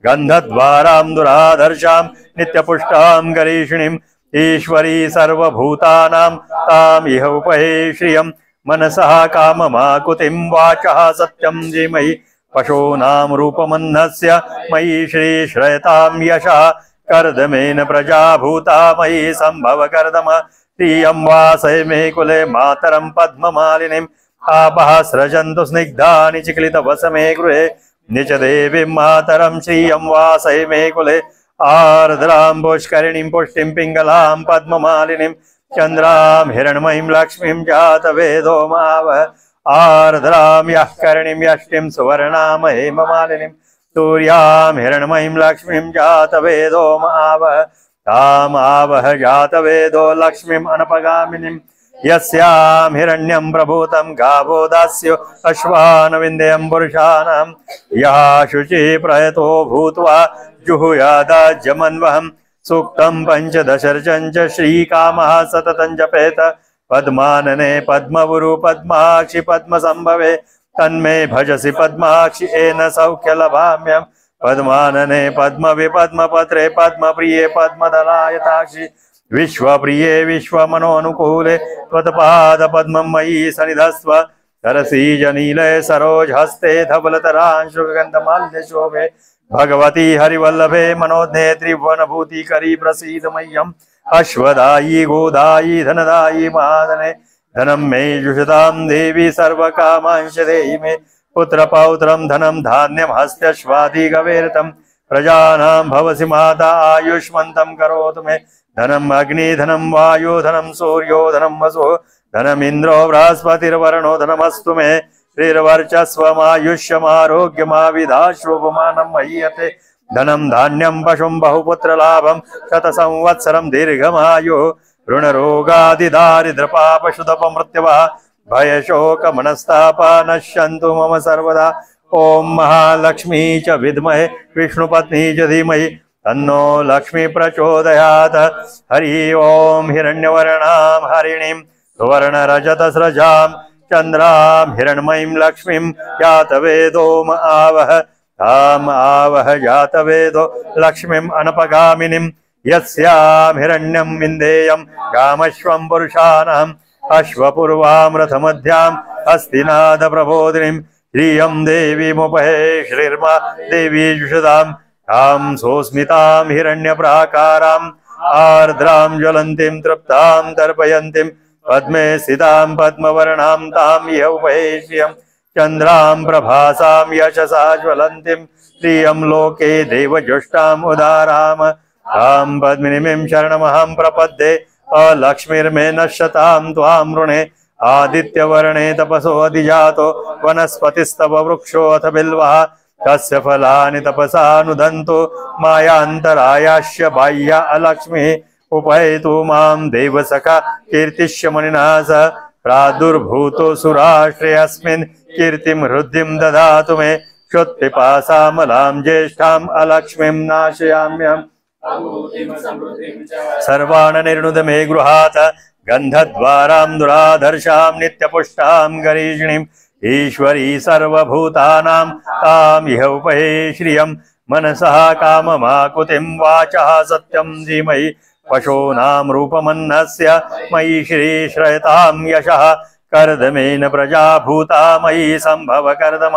गन्धद्वारां दुराधर्षां नित्यपुष्टां गरीषिणीम् ईश्वरी सर्वभूतानां ताम् इह उपहे श्रियं मनसः काममाकुतिं वाचः सत्यं धीमहि पशूनां रूपमन्नस्य मयि श्रीश्रयतां यशः कर्दमेन प्रजा भूता मयि सम्भव कर्दम श्रियं वासय मे कुले मातरं पद्ममालिनीम् आपः सृजन्तु स्निग्धानि चिक्लितवसमे गृहे निच देवीं मातरं श्रियं वासय मे कुले आर्द्रां पुष्करिणीं पुष्टिं पिङ्गलां पद्ममालिनीं चन्द्रां हिरण्मयीं लक्ष्मीं जातवेदो मावह आर्द्रां यः करणीं यष्टिं सुवर्णां हेममालिनीं सूर्यां हिरण्मयीं लक्ष्मीं जातवेदो मावह ताम् आवह जातवेदो लक्ष्मीम् अनपगामिनीं यस्यां हिरण्यं प्रभूतं गावो दास्यो अश्वान् विन्देयं पुरुषाणां यः शुचिः प्रयतो भूत्वा जुहुयादाज्यमन्वहं सूक्तं पञ्चदशर्चं च श्रीकामः सततं जपेत पद्मानने पद्मवुरु पद्माक्षि पद्मसंभवे तन्मे भजसि पद्माक्षि येन सौख्यलभाम्यं पद्मानने पद्मविपद्मपत्रे पद्मप्रिये पद्मदलायताक्षि विश्वप्रिये विश्वमनोनुकूले त्वत्पादपद्मं मयि सनिधस्व सरसीजनीले सरोजहस्ते धवलतरांशुगन्धमाल्यशोभे भगवती हरिवल्लभे मनोज्ञे त्रिभुवनभूतिकरी प्रसीद मह्यम् अश्वदायी गोदायी धनदायी महाधने धनं मे जुषतां देवी सर्वकामांश देहि मे पुत्रपौत्रं धनं धान्यं हस्त्यश्वादिगवेरतं प्रजानां भवसि माता आयुष्मन्तं करोतु मे धनम् अग्नि धनं वायु धनं सूर्यो धनं वसो धनमिन्द्रो बृहस्पतिर्वरुणो धनमस्तु मे श्रीर्वर्चस्वमायुष्यमारोग्यमाविधाशोभमानं महीयते धनं धान्यं पशुं बहुपुत्रलाभं शतसंवत्सरं दीर्घमायुः ऋणरोगादिदारिद्रपापशुतपमृत्यवः भयशोकमनस्तापा नश्यन्तु मम सर्वदा ॐ महालक्ष्मी च विद्महे विष्णुपत्नी च धीमहि तन्नो लक्ष्मी प्रचोदयात्। हरि ओम हिरण्यवर्णां हरिणीं सुवर्णरजतस्रजां चन्द्रां हिरण्मयीं लक्ष्मीं जातवेदो आवह ताम् आवह जातवेदो लक्ष्मीम् अनपगामिनीं यस्यां हिरण्यं विन्देयं गामश्वं पुरुषाणाम् अश्वपूर्वां रथमध्यां हस्तिनाद प्रबोधिनीं श्रियं देवीमुपहे श्रीर्मा देवी जुषतां तां सोऽस्मितां हिरण्यप्राकाराम् आर्द्रां ज्वलन्तीं तृप्तां तर्पयन्तीं पद्मे स्थितां पद्मवर्णां तां इह उपहे श्रियं चन्द्रां प्रभासां यशसा ज्वलन्तीं श्रियं लोके देवजुष्टाम् उदाराम तां पद्मिनीं शरणमहं प्रपद्ये अलक्ष्मीर्मे नश्यतां त्वां ऋणे आदित्यवर्णे तपसो अधिजातो वनस्पतिस्तव वृक्षोऽथ बिल्वः तस्य फलानि तपसा नुदन्तो मायान्तरायाश्च बाह्या अलक्ष्मीः उपैतु मां देवसखा कीर्तिश्च मणिना सह प्रादुर्भूतो सुराश्रयस्मिन् कीर्तिं हृद्धिं ददातु मे क्षुत्पिपासामलां ज्येष्ठाम् अलक्ष्मीं नाशयाम्यहम् सर्वान् निर्णुद मे गृहात् गन्धद्वारां दुराधर्षां नित्यपुष्टां गरीषिणीं ईश्वरी सर्वभूतानां तामिह उपहे श्रियं मनसः काममाकुतिं वाचः सत्यं धीमहि पशूनां रूपमन्नस्य मयि श्रीश्रयतां यशः कर्दमेन प्रजा भूता मयि संभव कर्दम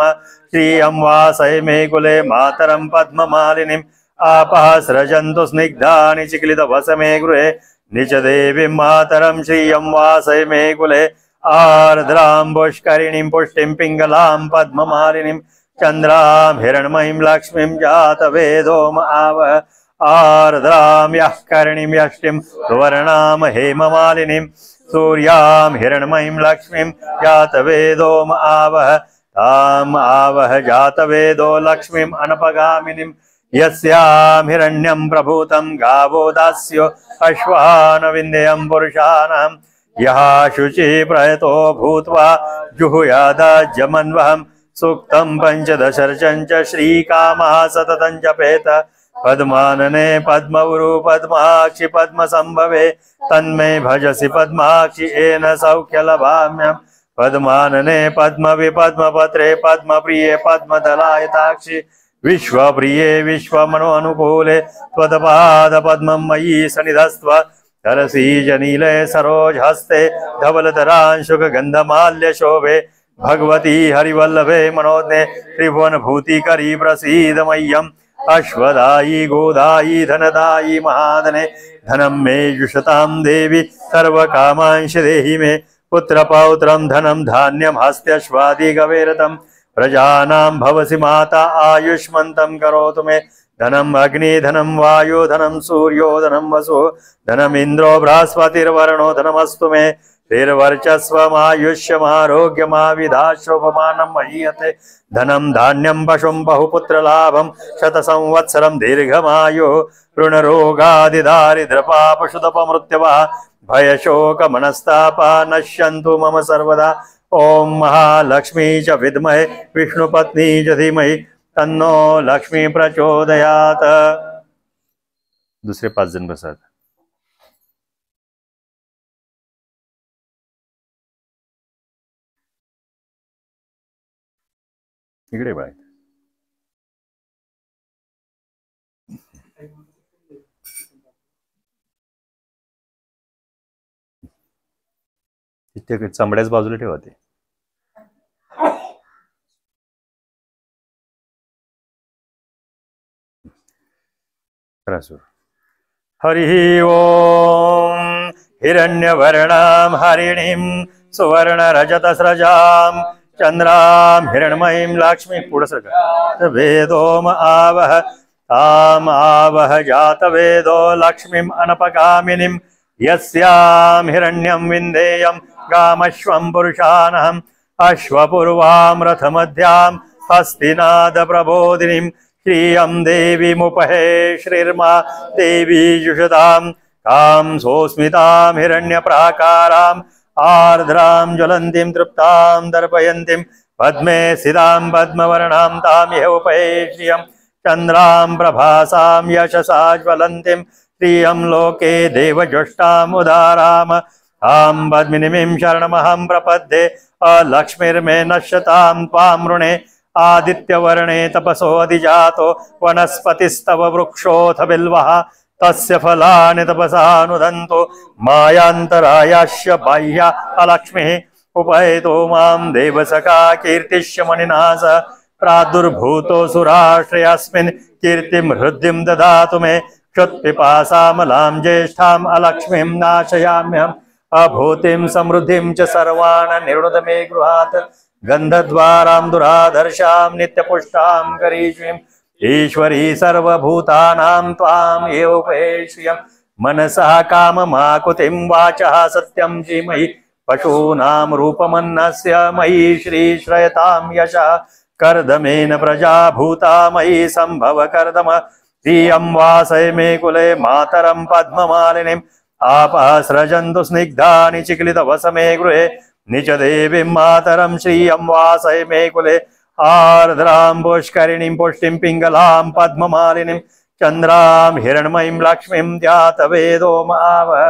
श्रियं वासय मे कुले मातरं पद्ममालिनीम् आपः सृजन्तु स्निग्धानि चिक्लितवसमे गृहे निच देवीं मातरं श्रियं वासय मे कुले आर्द्रां पुष्करिणीं पुष्टिं पिङ्गलां पद्ममालिनीं चन्द्रां हिरण्मयीं लक्ष्मीं जातवेदोम आवह आर्द्रां यः करणीं यष्टिं सुवर्णां हेममालिनीं सूर्यां हिरण्मयीं लक्ष्मीं जातवेदोम आवह ताम् आवह जातवेदो लक्ष्मीम् अनपगामिनीं यस्यां हिरण्यं प्रभूतं गावो दास्यो अश्वान विन्देयं पुरुषाणां यः शुचि प्रयतो भूत्वा जुहुयादाज्यमन्वहं सूक्तं पञ्चदशर्चं च श्रीकामः सततं जपेत पद्मानने पद्मवरु पद्माक्षि पद्मसंभवे तन्मे भजसि पद्माक्षि येन सौख्यलभाम्यहम् पद्मानने पद्मवि पद्मपत्रे पद्मप्रिये पद्मदलायताक्षि विश्वप्रिये विश्वमनोनुकूले त्वत्पादपद्मं मयि सन्निधस्त्व तरसीजनीले सरोजहस्ते धवलतरांशुकगन्धमाल्यशोभे भगवती हरिवल्लभे मनोज्ञे त्रिभुवनभूतिकरी प्रसीद मह्यम् अश्वदायी गोदायी धनदायी महाधने धनं मे जुषतां देवी सर्वकामांश देहि मे पुत्रपौत्रं धनं धान्यं हस्त्यश्वादि गवेरतं प्रजानां भवसि माता आयुष्मन्तं करोतु मे धनम् अग्नि धनं वायु धनं सूर्यो धनं वसु धनमिन्द्रो बृहस्पतिर्वरुणो धनमस्तु मे श्रीर्वर्चस्वमायुष्यमारोग्यमाविधाशोभमानं महीयते धनं धान्यं पशुं बहुपुत्रलाभं शतसंवत्सरं दीर्घमायुः ऋणरोगादिदारिद्रपापशुतपमृत्यवः भयशोकमनस्तापा नश्यन्तु मम सर्वदा ओम महालक्ष्मी च विद्महे विष्णुपत्नी च धीमहि तन्नो लक्ष्मी प्रचोदयात। दुसरे 5 जण बसत इकडे बाय इथे चांबड्याच बाजूला ठेवा ते हरिः ओम हिरण्यवर्णां हरिणीं सुवर्णरजतस्रजां चन्द्रां हिरण्मयीं लक्ष्मी वेदोम आवह ताम् आवह जातवेदो लक्ष्मीम् अनपगामिनीं यस्यां हिरण्यं विन्देयं गामश्वं पुरुषानहम् अश्वपूर्वां रथमध्यां हस्तिनाद प्रबोधिनीं श्रियं देवीमुपहे श्रीर्मा देवी जुषतां कां सोऽस्मितां हिरण्यप्राकाराम् आर्द्रां ज्वलन्तीं तृप्तां दर्पयन्तीं पद्मे स्थितां पद्मवर्णां तामिह उपहे श्रियं चन्द्रां प्रभासां यशसा ज्वलन्तीं श्रियं लोके देवजुष्टाम् उदाराम तां पद्मिनीं शरणमहं प्रपद्ये अलक्ष्मीर्मे नश्यतां त्वां ऋणे आदित्यवर्णे तपसोऽधिजातो वनस्पतिस्तव वृक्षोऽथ बिल्वः तस्य फलानि तपसानुदन्तो मायान्तरायाश्च बाह्या अलक्ष्मीः उपैतो मां देवसखा कीर्तिश्च मणिनास प्रादुर्भूतो सुराश्रयस्मिन् कीर्तिं हृद्धिं ददातु मे क्षुत्पिपासामलां ज्येष्ठाम् अलक्ष्मीं नाशयाम्यहम् अभूतिं समृद्धिं च सर्वान् निर्वृत मे गृहात् गन्धद्वारां दुराधर्षां नित्यपुष्टां करीष्मीं ईश्वरी सर्वभूतानां त्वां एव उपहे श्रियं मनसः काममाकुतिं वाचः सत्यं धीमहि पशूनां रूपमन्नस्य मयि श्रीश्रयतां यशः कर्दमेन प्रजा भूता मयि संभव कर्दम श्रियं वासय मे कुले मातरं पद्ममालिनीम् आपः सृजन्तु स्निग्धानि चिक्लितवसमे गृहे निच देवीं मातरं श्रियं वासय मे कुले आर्द्रां पुष्करिणीं पुष्टिं पिङ्गलां पद्ममालिनीं चन्द्रां हिरण्मयीं लक्ष्मीं जातवेदो आवह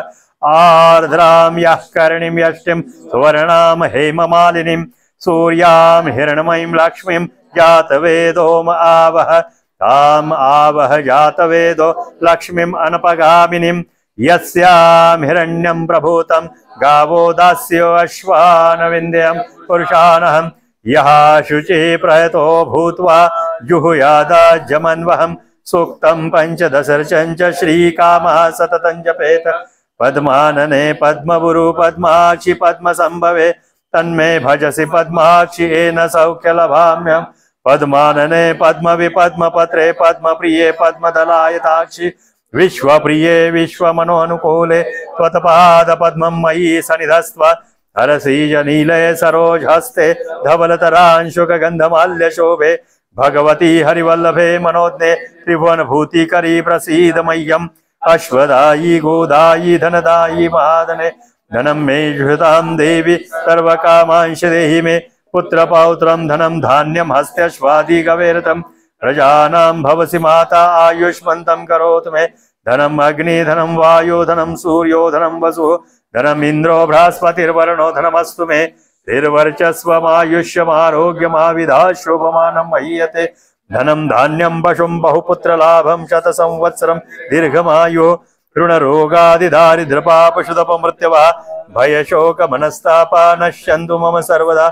आर्द्रां यः करणीं यष्टिं सुवर्णां हेममालिनीं सूर्यां हिरण्मयीं लक्ष्मीं जातवेदो म आवह ताम आवह जातवेदो लक्ष्मीम् अनपगामिनीं यस्यां हिरण्यं प्रभूतं गावो दास्यो अश्वानविन्द्यं पुरुषानहं यः शुचिः प्रयतो भूत्वा जुहुयादाज्यमन्वहं सूक्तं पञ्चदशर्चं च श्रीकामः सततं जपेत पद्मानने पद्मगुरु पद्माक्षि पद्मसंभवे तन्मे भजसि पद्माक्षि येन सौख्यलभाम्यहम् पद्मानने पद्मविपद्मपत्रे पद्मप्रिये पद्मदलायताक्षि विश्वप्रिये विश्वमनोनुकूले त्वत्पादपद्मं मयि सनिधस्त्व हरसीजनीले सरोजहस्ते धवलतरांशुकगन्धमाल्यशोभे भगवती हरिवल्लभे मनोज्ञे त्रिभुवनभूतिकरी प्रसीद मह्यम् अश्वदायी गोदायी धनदायी महाधने धनं मे जुषतां देवी सर्वकामांश देहि मे पुत्रपौत्रं धनं धान्यं हस्त्यश्वादी गवेरतं प्रजानां भवसि माता आयुष्मन्तं करोतु मे धनम् अग्नि धनं वायु धनं सूर्यो धनं वसुः धनम् इन्द्रो बृहस्पतिर्वरुणो धनमस्तु मे निर्वर्चस्वमायुष्यमारोग्यमाविधाशोभमानं महीयते धनं धान्यं पशुं बहुपुत्रलाभं शतसंवत्सरं दीर्घमायुः ऋणरोगादिदारिद्र्यपापशुतपमृत्यवः भयशोकमनस्तापा नश्यन्तु मम सर्वदा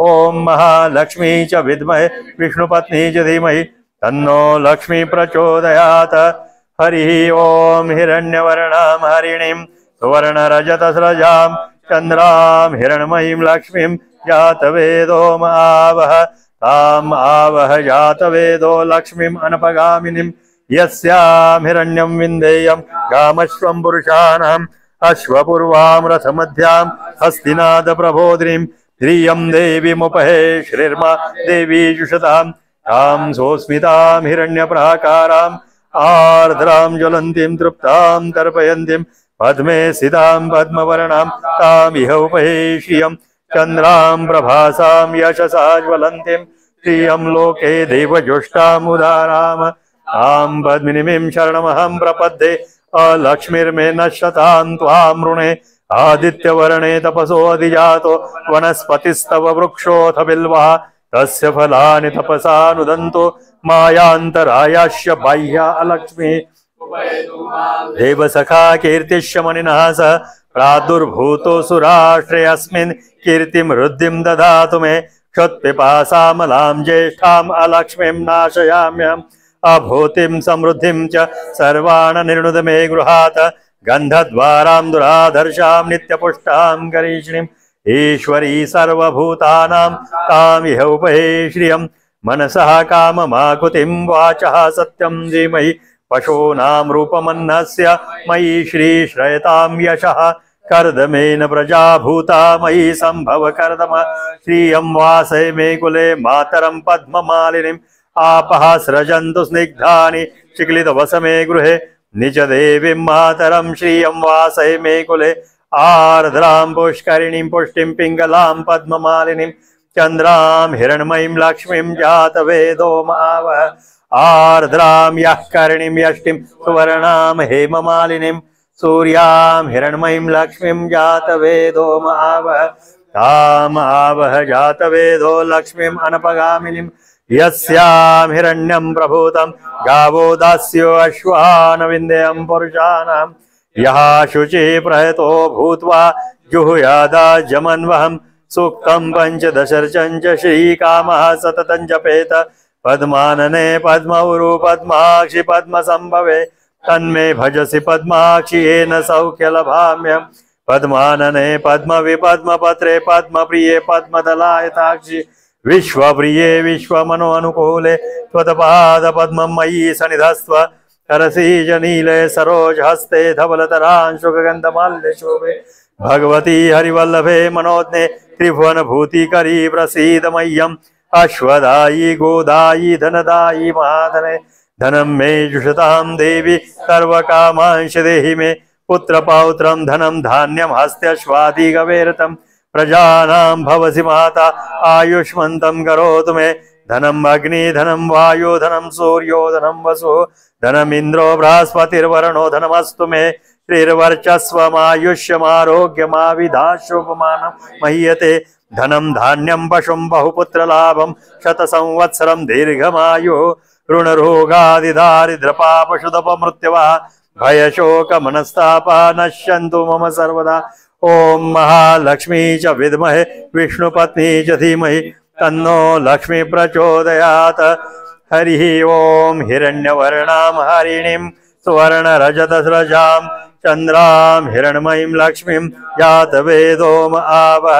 ओम महालक्ष्मी च विद्महे विष्णुपत्नी च धीमहि तन्नो लक्ष्मी प्रचोदयात् हरिः ओम हिरण्यवर्णां हरिणीं सुवर्णरजतस्रजां चन्द्रां हिरण्मयीं लक्ष्मीं जातवेदो आवह ताम् आवह जातवेदो लक्ष्मीम् अनपगामिनीं यस्यां हिरण्यं विन्देयं गामश्वं पुरुषाणाम् अश्वपूर्वां रथमध्यां हस्तिनाद प्रबोधिनीं श्रियं देवीमुपहे श्रीर्मा देवी जुषतां तां सोऽस्मितां हिरण्यप्राकाराम् आर्द्रां ज्वलन्तीं तृप्तां तर्पयन्तीं पद्मे स्थितां पद्मवर्णां ताम् इह उपहे श्रियं चन्द्रां प्रभासां यशसा ज्वलन्तीं श्रियं लोके देवजुष्टामुदाराम् तां पद्मिनीं शरणमहं प्रपद्ये अलक्ष्मीर्मे नश्यतां त्वां ऋणे आदित्यवर्णे तपसो अधिजातो वनस्पतिस्तव वृक्षोऽथ बिल्वः तस्य फलानि तपसा नुदन्तो मायान्तरायाश्च बाह्या अलक्ष्मी देवसखा कीर्तिश्च मणिनः सह प्रादुर्भूतो सुराष्ट्रे अस्मिन् कीर्तिं वृद्धिं ददातु मे क्षुत्पिपासामलां ज्येष्ठाम् अलक्ष्मीं नाशयाम्यहम् अभूतिं समृद्धिं च सर्वान् निर्णुद मे गृहात् गन्धद्वारां दुराधर्षां नित्यपुष्टां गरीष्णीम् ईश्वरी सर्वभूतानां तामिह उपहे श्रियं मनसः काममाकुतिं वाचः सत्यं धीमहि पशूनां रूपमन्नस्य मयि श्रीश्रयतां यशः कर्दमेन प्रजा भूता मयि सम्भव कर्दम श्रियं वासय मे कुले मातरं पद्ममालिनीम् आपः सृजन्तु स्निग्धानि चिक्लितवसमे गृहे निज देवीं मातरं श्रियं वासय मे कुले आर्द्रां पुष्करिणीं पुष्टिं पिङ्गलां पद्ममालिनीं चन्द्रां हिरण्मयीं लक्ष्मीं जातवेदो आवह आर्द्रां यः करिणीं यष्टिं सुवर्णां हेममालिनीं सूर्यां हिरण्मयीं लक्ष्मीं जातवेदो आवह ताम् आवह जातवेदो लक्ष्मीम् अनपगामिनीं यस्यां हिरण्यं प्रभूतं गावो दास्यो अश्वानविन्द्यं पुरुषाणां यः शुचिः प्रयतो भूत्वा जुहुयादाज्यमन्वहं सूक्तं पञ्चदशर्चं च श्रीकामः सततं जपेत पद्मानने पद्मौरु पद्माक्षि पद्मसंभवे तन्मे भजसि पद्माक्षि येन सौख्यलभाम्यहम् पद्मानने पद्मविपद्मपत्रे पद्मप्रिये पद्मदलायताक्षि विश्वप्रिये विश्वमनोनुकूले त्वत्पादपद्मं मयि सनिधस्त्व करसीजनीले सरोजहस्ते धवलतरांशुकगन्धमाल्यशोभे भगवती हरिवल्लभे मनोज्ञे त्रिभुवनभूतिकरी प्रसीद मह्यम् अश्वदायी गोदायी धनदायी महाधने धनं मे जुषतां देवी सर्वकामांश देहि मे पुत्रपौत्रं धनं धान्यं हस्त्यश्वादी गवेरतं प्रजानां भवसि माता आयुष्मन्तं करोतु मे धनम् अग्नि धनं वायु धनं सूर्यो धनं वसुः धनमिन्द्रो बृहस्पतिर्वरुणो धनमस्तु मे श्रीर्वर्चस्वमायुष्यमारोग्यमाविधाशोपमानं महीयते धनं धान्यं पशुं बहुपुत्रलाभं शतसंवत्सरं दीर्घमायुः ऋणरोगादिदारिद्रपापशुदपमृत्युवा भयशोकमनस्तापा नश्यन्तु मम सर्वदा। ॐ महालक्ष्मी च विद्महे विष्णुपत्नी च धीमहि तन्नो लक्ष्मी प्रचोदयात्। हरिः ॐ हिरण्यवर्णां हरिणीं सुवर्णरजतस्रजां चन्द्रां हिरण्मयीं लक्ष्मीं जातवेदोम आवह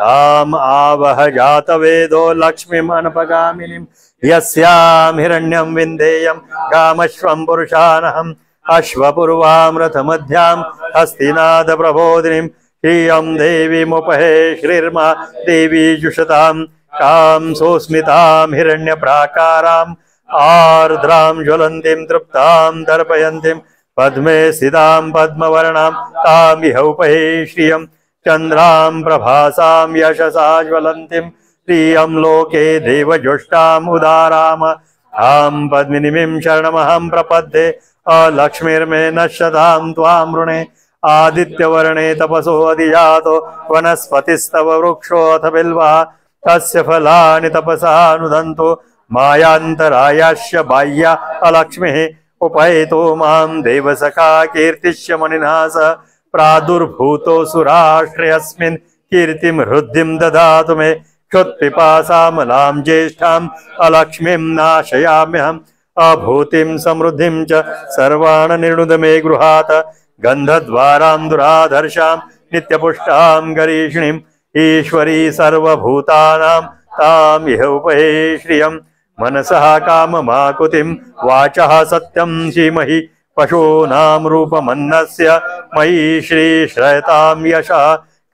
ताम् आवह जातवेदो लक्ष्मीम् अनपगामिनीं यस्यां हिरण्यं विन्देयं कामश्वं पुरुषानहम् अश्वपूर्वां रथमध्यां हस्तिनादप्रबोधिनीं श्रियं देवीमुपहे श्रीर्मा देवी जुषतां कां सोऽस्मितां हिरण्यप्राकाराम् आर्द्रां ज्वलन्तीं तृप्तां तर्पयन्तीं पद्मे स्थितां पद्मवर्णां तामिह उपहे श्रियं चन्द्रां प्रभासां यशसा ज्वलन्तीं श्रियं लोके देवजुष्टाम् उदाराम आं पद्मिनीं शरणमहं प्रपद्ये अलक्ष्मीर्मे नश्यतां त्वां वृणे आदित्यवर्णे तपसो अधिजातो वनस्पतिस्तव वृक्षोऽथ बिल्वः तस्य फलानि तपसा नुदन्तो मायान्तरायाश्च बाह्या अलक्ष्मीः उपैतो मां देवसखा कीर्तिश्च मणिना सह प्रादुर्भूतो सुराष्ट्रेऽस्मिन् कीर्तिं हृद्धिं ददातु मे क्षुत्पिपासामलां ज्येष्ठाम् अलक्ष्मीं नाशयाम्यहम् अभूतिं समृद्धिं च सर्वान् निर्णुद मे गृहात् गन्धद्वारां दुराधर्षां नित्यपुष्टां गरीषिणीम् ईश्वरी सर्वभूतानां तामिह उपहे श्रियं मनसः काममाकुतिं वाचः सत्यं धीमहि पशूनां रूपमन्नस्य मयि श्रीश्रयतां यशः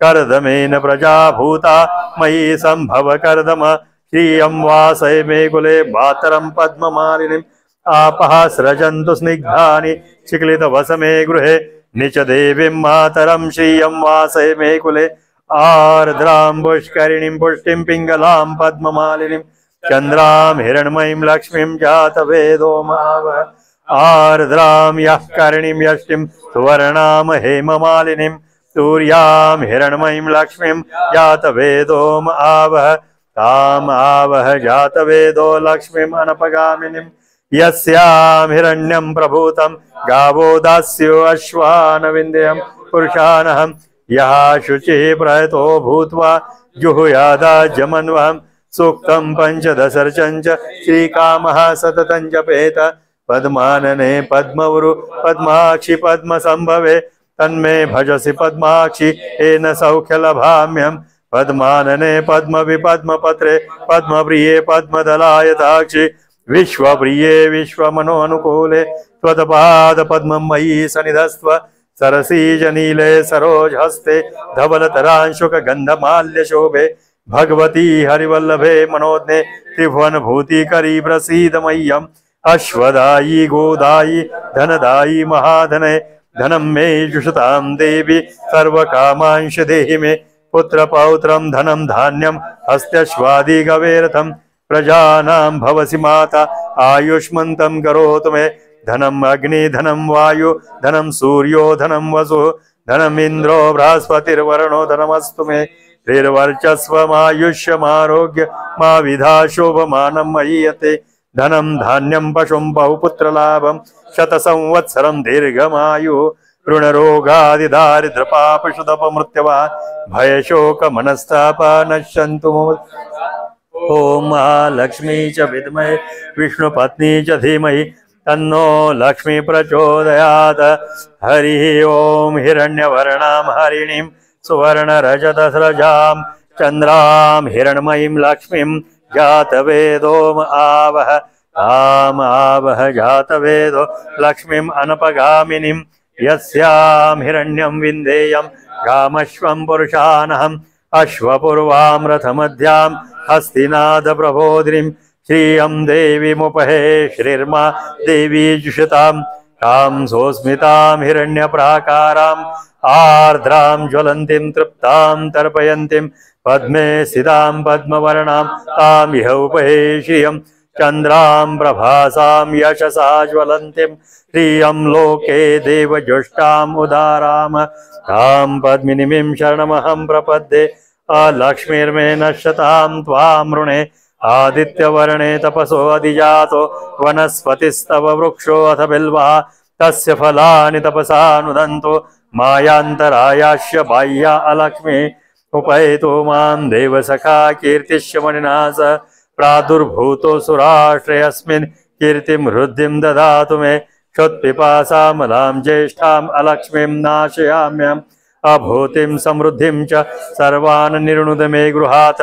कर्दमेन प्रजा भूता मयि सम्भव कर्दम श्रियं वासय मे कुले मातरं पद्ममालिनीम् आपः सृजन्तु स्निग्धानि चिक्लितवसमे गृहे निच देवीं मातरं श्रियं वासय मे कुले आर्द्रां पुष्करिणीं पुष्टिं पिङ्गलां पद्ममालिनीं चन्द्रां हिरण्मयीं लक्ष्मीं जातवेदो मावह आर्द्रां यः करिणीं यष्टिं सुवर्णां हेममालिनीं सूर्यां हिरण्मयीं लक्ष्मीं जातवेदो आवह ताम् आवह जातवेदो लक्ष्मीम् अनपगामिनीं यस्यां हिरण्यं प्रभूतं गावो दास्यो अश्वान विन्ध्यं पुरुषानहम् यः शुचिः प्रयतो भूत्वा जुहुयादाज्यमन्वहं सूक्तं पञ्चदशर्चं च श्रीकामः सततं जपेत पद्मानने पद्मवरु पद्माक्षि पद्मसंभवे तन्मे भजसि पद्माक्षि येन सौख्यलभाम्यहम् पद्मानने पद्मविपद्मपत्रे पद्मप्रिये पद्मदलायताक्षि विश्वप्रिये विश्वमनोनुकूले त्वत्पादपद्मं मयि सन्निधस्त्व सरसीजनीले सरोजहस्ते धवलतरांशुकगन्धमाल्यशोभे भगवती हरिवल्लभे मनोज्ञे त्रिभुवनभूतिकरी प्रसीद मह्यम् अश्वदायी गोदायी धनदायी महाधने धनं मे जुषतां देवी सर्वकामांश देहि मे पुत्रपौत्रं धनं धान्यं हस्त्यश्वादि गवेरथं प्रजानां भवसि माता आयुष्मन्तं करोतु मे धनम् अग्नि धनं वायु धनं सूर्यो धनं वसु धनम् इन्द्रो बृहस्पतिर्वरुणो धनमस्तु मे श्रीर्वर्चस्वमायुष्यमारोग्य मा विधा शोभमानं महीयते धनं धान्यं पशुं बहुपुत्रलाभं शतसंवत्सरं दीर्घमायुः ऋणरोगादिदारिद्रपापशुदपमृत्यवा भयशोकमनस्तापा नश्यन्तु मम। ॐ महालक्ष्मी च विद्महे विष्णुपत्नी च धीमहि तन्नो लक्ष्मी प्रचोदयात्। हरिः ॐ हिरण्यवर्णां हरिणीं सुवर्णरजतस्रजां चन्द्रां हिरण्मयीं लक्ष्मीं जातवेदोम आवह ताम् आवह जातवेदो लक्ष्मीम् अनपगामिनीं यस्यां हिरण्यं विन्देयं कामश्वं पुरुषानहम् अश्वपूर्वां रथमध्यां हस्तिनादप्रबोधिनीं श्रियं देवीमुपहे श्रीर्मा देवी जुषतां कां सोऽस्मितां हिरण्यप्राकाराम् आर्द्रां ज्वलन्तीं तृप्तां तर्पयन्तीं पद्मे स्थितां पद्मवर्णां तामिह उपहे श्रियं चन्द्रां प्रभासां यशसा ज्वलन्तीं श्रियं लोके देवजुष्टाम् उदाराम तां पद्मिनीं शरणमहं प्रपद्ये अलक्ष्मीर्मे नश्यतां त्वां ऋणे आदित्यवर्णे तपसो अधिजातो वनस्पतिस्तव वृक्षो अथ बिल्वः तस्य फलानि तपसा नुदन्तो मायान्तरायाश्य बाह्या अलक्ष्मी उपैतो मां देवसखा कीर्तिश्च मणिना स प्रादुर्भूतो सुराष्ट्रेऽस्मिन् कीर्तिं हृद्धिं ददातु मे क्षुत्पिपासामलां ज्येष्ठाम् अलक्ष्मीं नाशयाम्यहम् अभूतिं समृद्धिं च सर्वान् निर्णुद मे गृहात्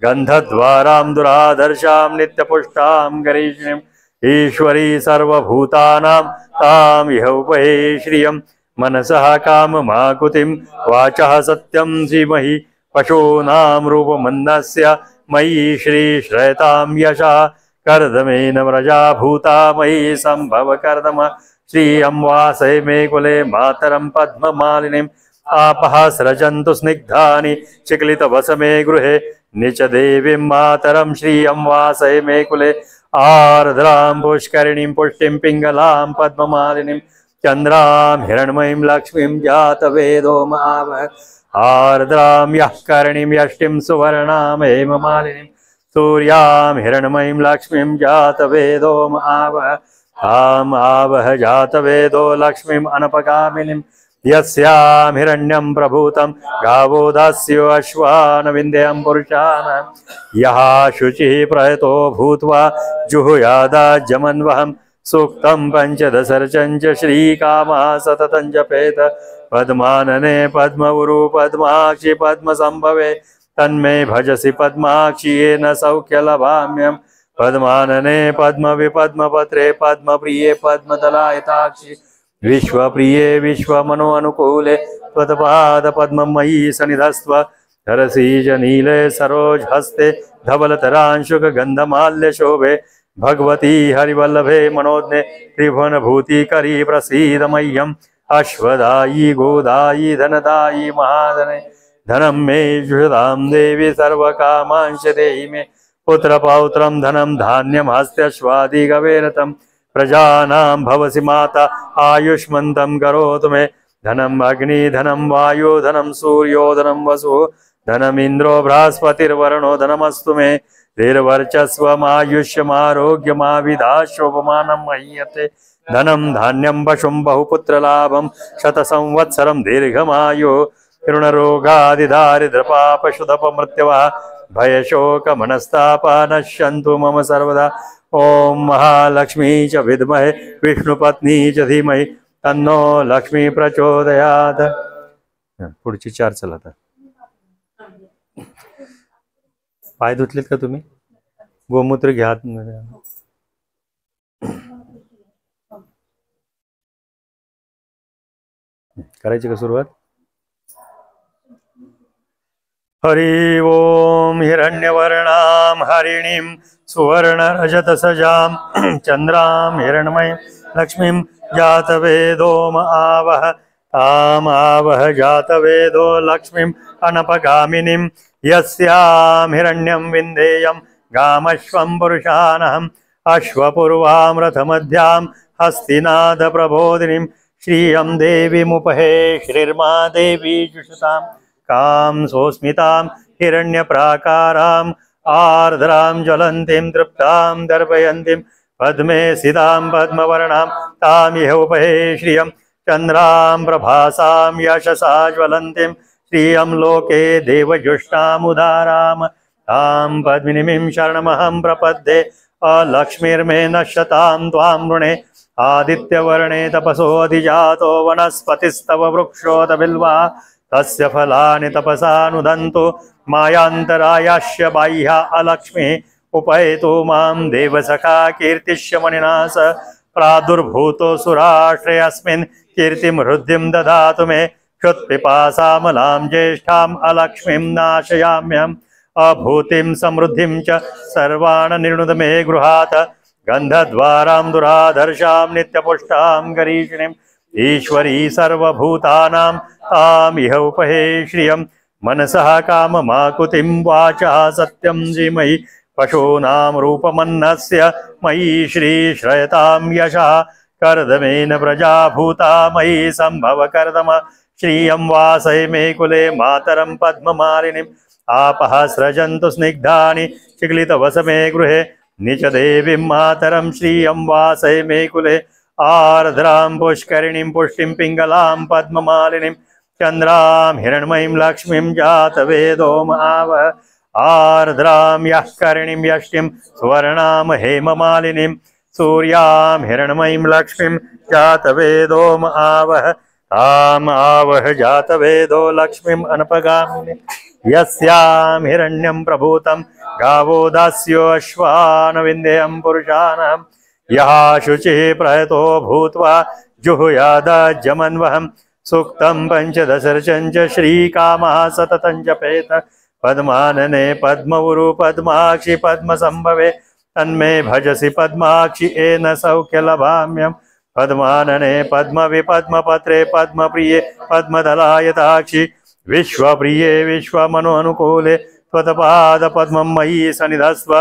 गन्धद्वारां दुरादर्शां नित्यपुष्टां गरीष्णीम् ईश्वरी सर्वभूतानां ताम् इह उपहे श्रियं मनसः काममाकुतिं वाचः सत्यं धीमहि पशूनां रूपमन्नस्य मयि श्रीश्रयतां यशः कर्दमेन व्रजा भूता मयि सम्भव कर्दम श्रियं वासय मे कुले मातरं पद्ममालिनीम् आपः सृजन्तु स्निग्धानि चिक्लितवसमे गृहे निच देवीं मातरं श्रियं वासय मे कुले आर्द्रां पुष्करिणीं पुष्टिं पिङ्गलां पद्ममालिनीं चन्द्रां हिरण्मयीं लक्ष्मीं जातवेदो महावः आर्द्रां यः करणीं यष्टिं सुवर्णां हेममालिनीं सूर्यां हिरण्मयीं लक्ष्मीं जातवेदो महावः ताम् आवह जातवेदो लक्ष्मीम् अनपगामिनीं यस्यां हिरण्यं प्रभूतं गावो दास्यो अश्वान् विन्ध्यं पुरुषाणां यः शुचिः प्रयतो भूत्वा जुहुयादाज्यमन्वहं सूक्तं पञ्चदशर्चञ्च श्रीकामः सततं जपेत पद्मानने पद्मवुरु पद्माक्षि पद्मसम्भवे तन्मे भजसि पद्माक्षि येन सौख्य लभाम्यं पद्मानने पद्मविपद्मपत्रे पद्मप्रिये पद्मदलायताक्षि विश्वप्रिये विश्वमनोनुकूले त्वत्पाद पद्ममयी सनिधस्त्व धरसीज नीले सरोजहस्ते धवलतरांशुक गंधमाल्य शोभे भगवती हरिवल्लभे मनोज्ञे त्रिभुवनभूतिकरी प्रसीद मह्यम् अश्वदायी गोदायी धनदायी महाधने धनं मे जुषतां देवी सर्वकामांश देहि मे पुत्रपौत्रं धनं धान्यं हस्त्यश्वादिगवेरतं प्रजानां भवसि माता आयुष्मन्तं करोतु मे धनम् अग्नि धनं वायु धनं सूर्यो धनं वसु धनमिन्द्रो बृहस्पतिर्वरुणो धनमस्तु मे दीर्घवर्चस्वमायुष्यमारोग्यमाविधाशोपमानं मह्यते धनं धान्यं पशुं बहुपुत्रलाभं शतसंवत्सरं दीर्घमायु ऋणरोगादिदारिद्रपापशुधपमृत्यवः भयशोकमनस्तापा नश्यन्तु मम सर्वदा ओम महालक्ष्मी च विद्महे विष्णुपत्नी च धीमहि तन्नो लक्ष्मी प्रचोदयात्। पुढची 4 चला आता. पाय धुतलेत का तुम्ही? गोमूत्र घ्या. करायची का सुरुवात? हरि ओम हिरण्यवर्णां हरिणीं सुवर्णरजतसजां चन्द्रां हिरण्मयीं लक्ष्मीं जातवेदो आवह तामावह जातवेदो लक्ष्मीम् अनपगामिनीं यस्यां हिरण्यं विन्देयं गामश्वं पुरुषानहम् अश्वपूर्वां रथमध्यां हस्तिनाद प्रबोधिनीं श्रियं देवीमुपहे श्रीर्मा देवी जुषतां कां सोस्मितां हिरण्यप्राकाराम् आर्द्रां ज्वलन्तीं तृप्तां दर्पयन्तीं पद्मे सितां पद्मवर्णां तामिह उपहे श्रियं चन्द्रां प्रभासां यशसा ज्वलन्तीं श्रियं लोके देवजुष्टामुदारां तां पद्मिनीं शरणमहं प्रपद्ये अलक्ष्मीर्मे नश्यतां त्वां ऋणे आदित्यवर्णे तपसो अधिजातो वनस्पतिस्तव वृक्षोऽथ बिल्वः तस्य फलानि तपसा नुदन्तु मायान्तरायाश्य बाह्या अलक्ष्मी उपैतु मां देवसखा कीर्तिश्च मणिना स प्रादुर्भूतो सुराश्रयस्मिन् कीर्तिं हृद्धिं ददातु मे क्षुत्पिपासामलां ज्येष्ठाम् अलक्ष्मीं नाशयाम्यहम् अभूतिं समृद्धिं च सर्वान् निर्णुद मे गृहात् गन्धद्वारां दुराधर्षां नित्यपुष्टां गरीषिणीम् ईश्वरी सर्वभूतानां तामिह उपहे श्रियं मनसः काममाकुतिं वाचा सत्यं धीमहि पशूनां रूपमन्नस्य मयि श्रीश्रयतां यशः कर्दमेन प्रजा भूता मयि सम्भव कर्दम श्रियं वासय मे कुले मातरं पद्ममालिनीं आपः सृजन्तु स्निग्धानि चिक्लितवसमे गृहे निचदेवीं मातरं श्रियं वासय मे कुले आर्द्रां पुष्करिणीं पुष्टिं पिङ्गलां पद्ममालिनीं चन्द्रां हिरण्मयीं लक्ष्मीं जातवेदो मावह आर्द्रां यः करिणीं यष्टिं सुवर्णां हेममालिनीं सूर्यां हिरण्मयीं लक्ष्मीं जातवेदो आवह ताम् आवह जातवेदो लक्ष्मीम् अनपगामिनीं यस्यां हिरण्यं प्रभूतं गावो दास्यो अश्वान् विन्ध्यं पुरुषाणां यः शुचिः प्रयतो भूत्वा जुहुयादजमन्वहं सूक्तं पञ्चदशर्षं च श्रीकामः सततं जपेत पद्मानने पद्मवुरु पद्माक्षि पद्मसंभवे तन्मे भजसि पद्माक्षि येन सौख्यलभाम्यं पद्मानने पद्मविपद्मपत्रे पद्मप्रिये पद्मदलायताक्षि विश्वप्रिये विश्वमनोनुकूले त्वत्पादपद्मं मयि सन्निधस्व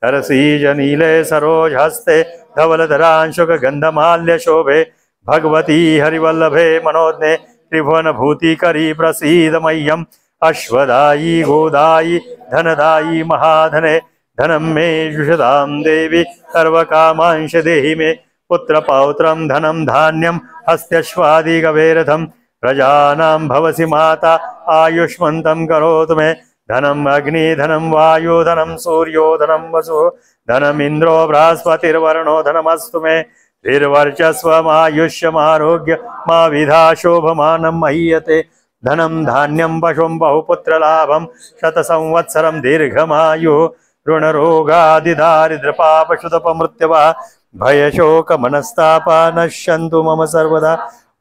तरसीजनीले सरोजहस्ते धवलधरांशुकगन्धमाल्यशोभे भगवती हरिवल्लभे मनोज्ञे त्रिभुवनभूतिकरी प्रसीद मह्यम् अश्वदायी गोदायी धनदायी महाधने धनं मे जुषतां देवी सर्वकामांश देहि मे पुत्रपौत्रं धनं धान्यं हस्त्यश्वादिगवेरथं प्रजानां भवसि माता आयुष्मन्तं करोतु मे धनम् अग्नि धनं वायु धनं सूर्यो धनं वसु धनमिन्द्रो बृहस्पतिर्वरुणो धनमस्तु मे धीर्वर्चस्वमायुष्यमारोग्य मा विधा शोभमानं महीयते धनं धान्यं पशुं बहुपुत्रलाभं शतसंवत्सरं दीर्घमायुः ऋणरोगादिदारिद्रपापशुतपमृत्यवा भयशोकमनस्तापा नश्यन्तु मम सर्वदा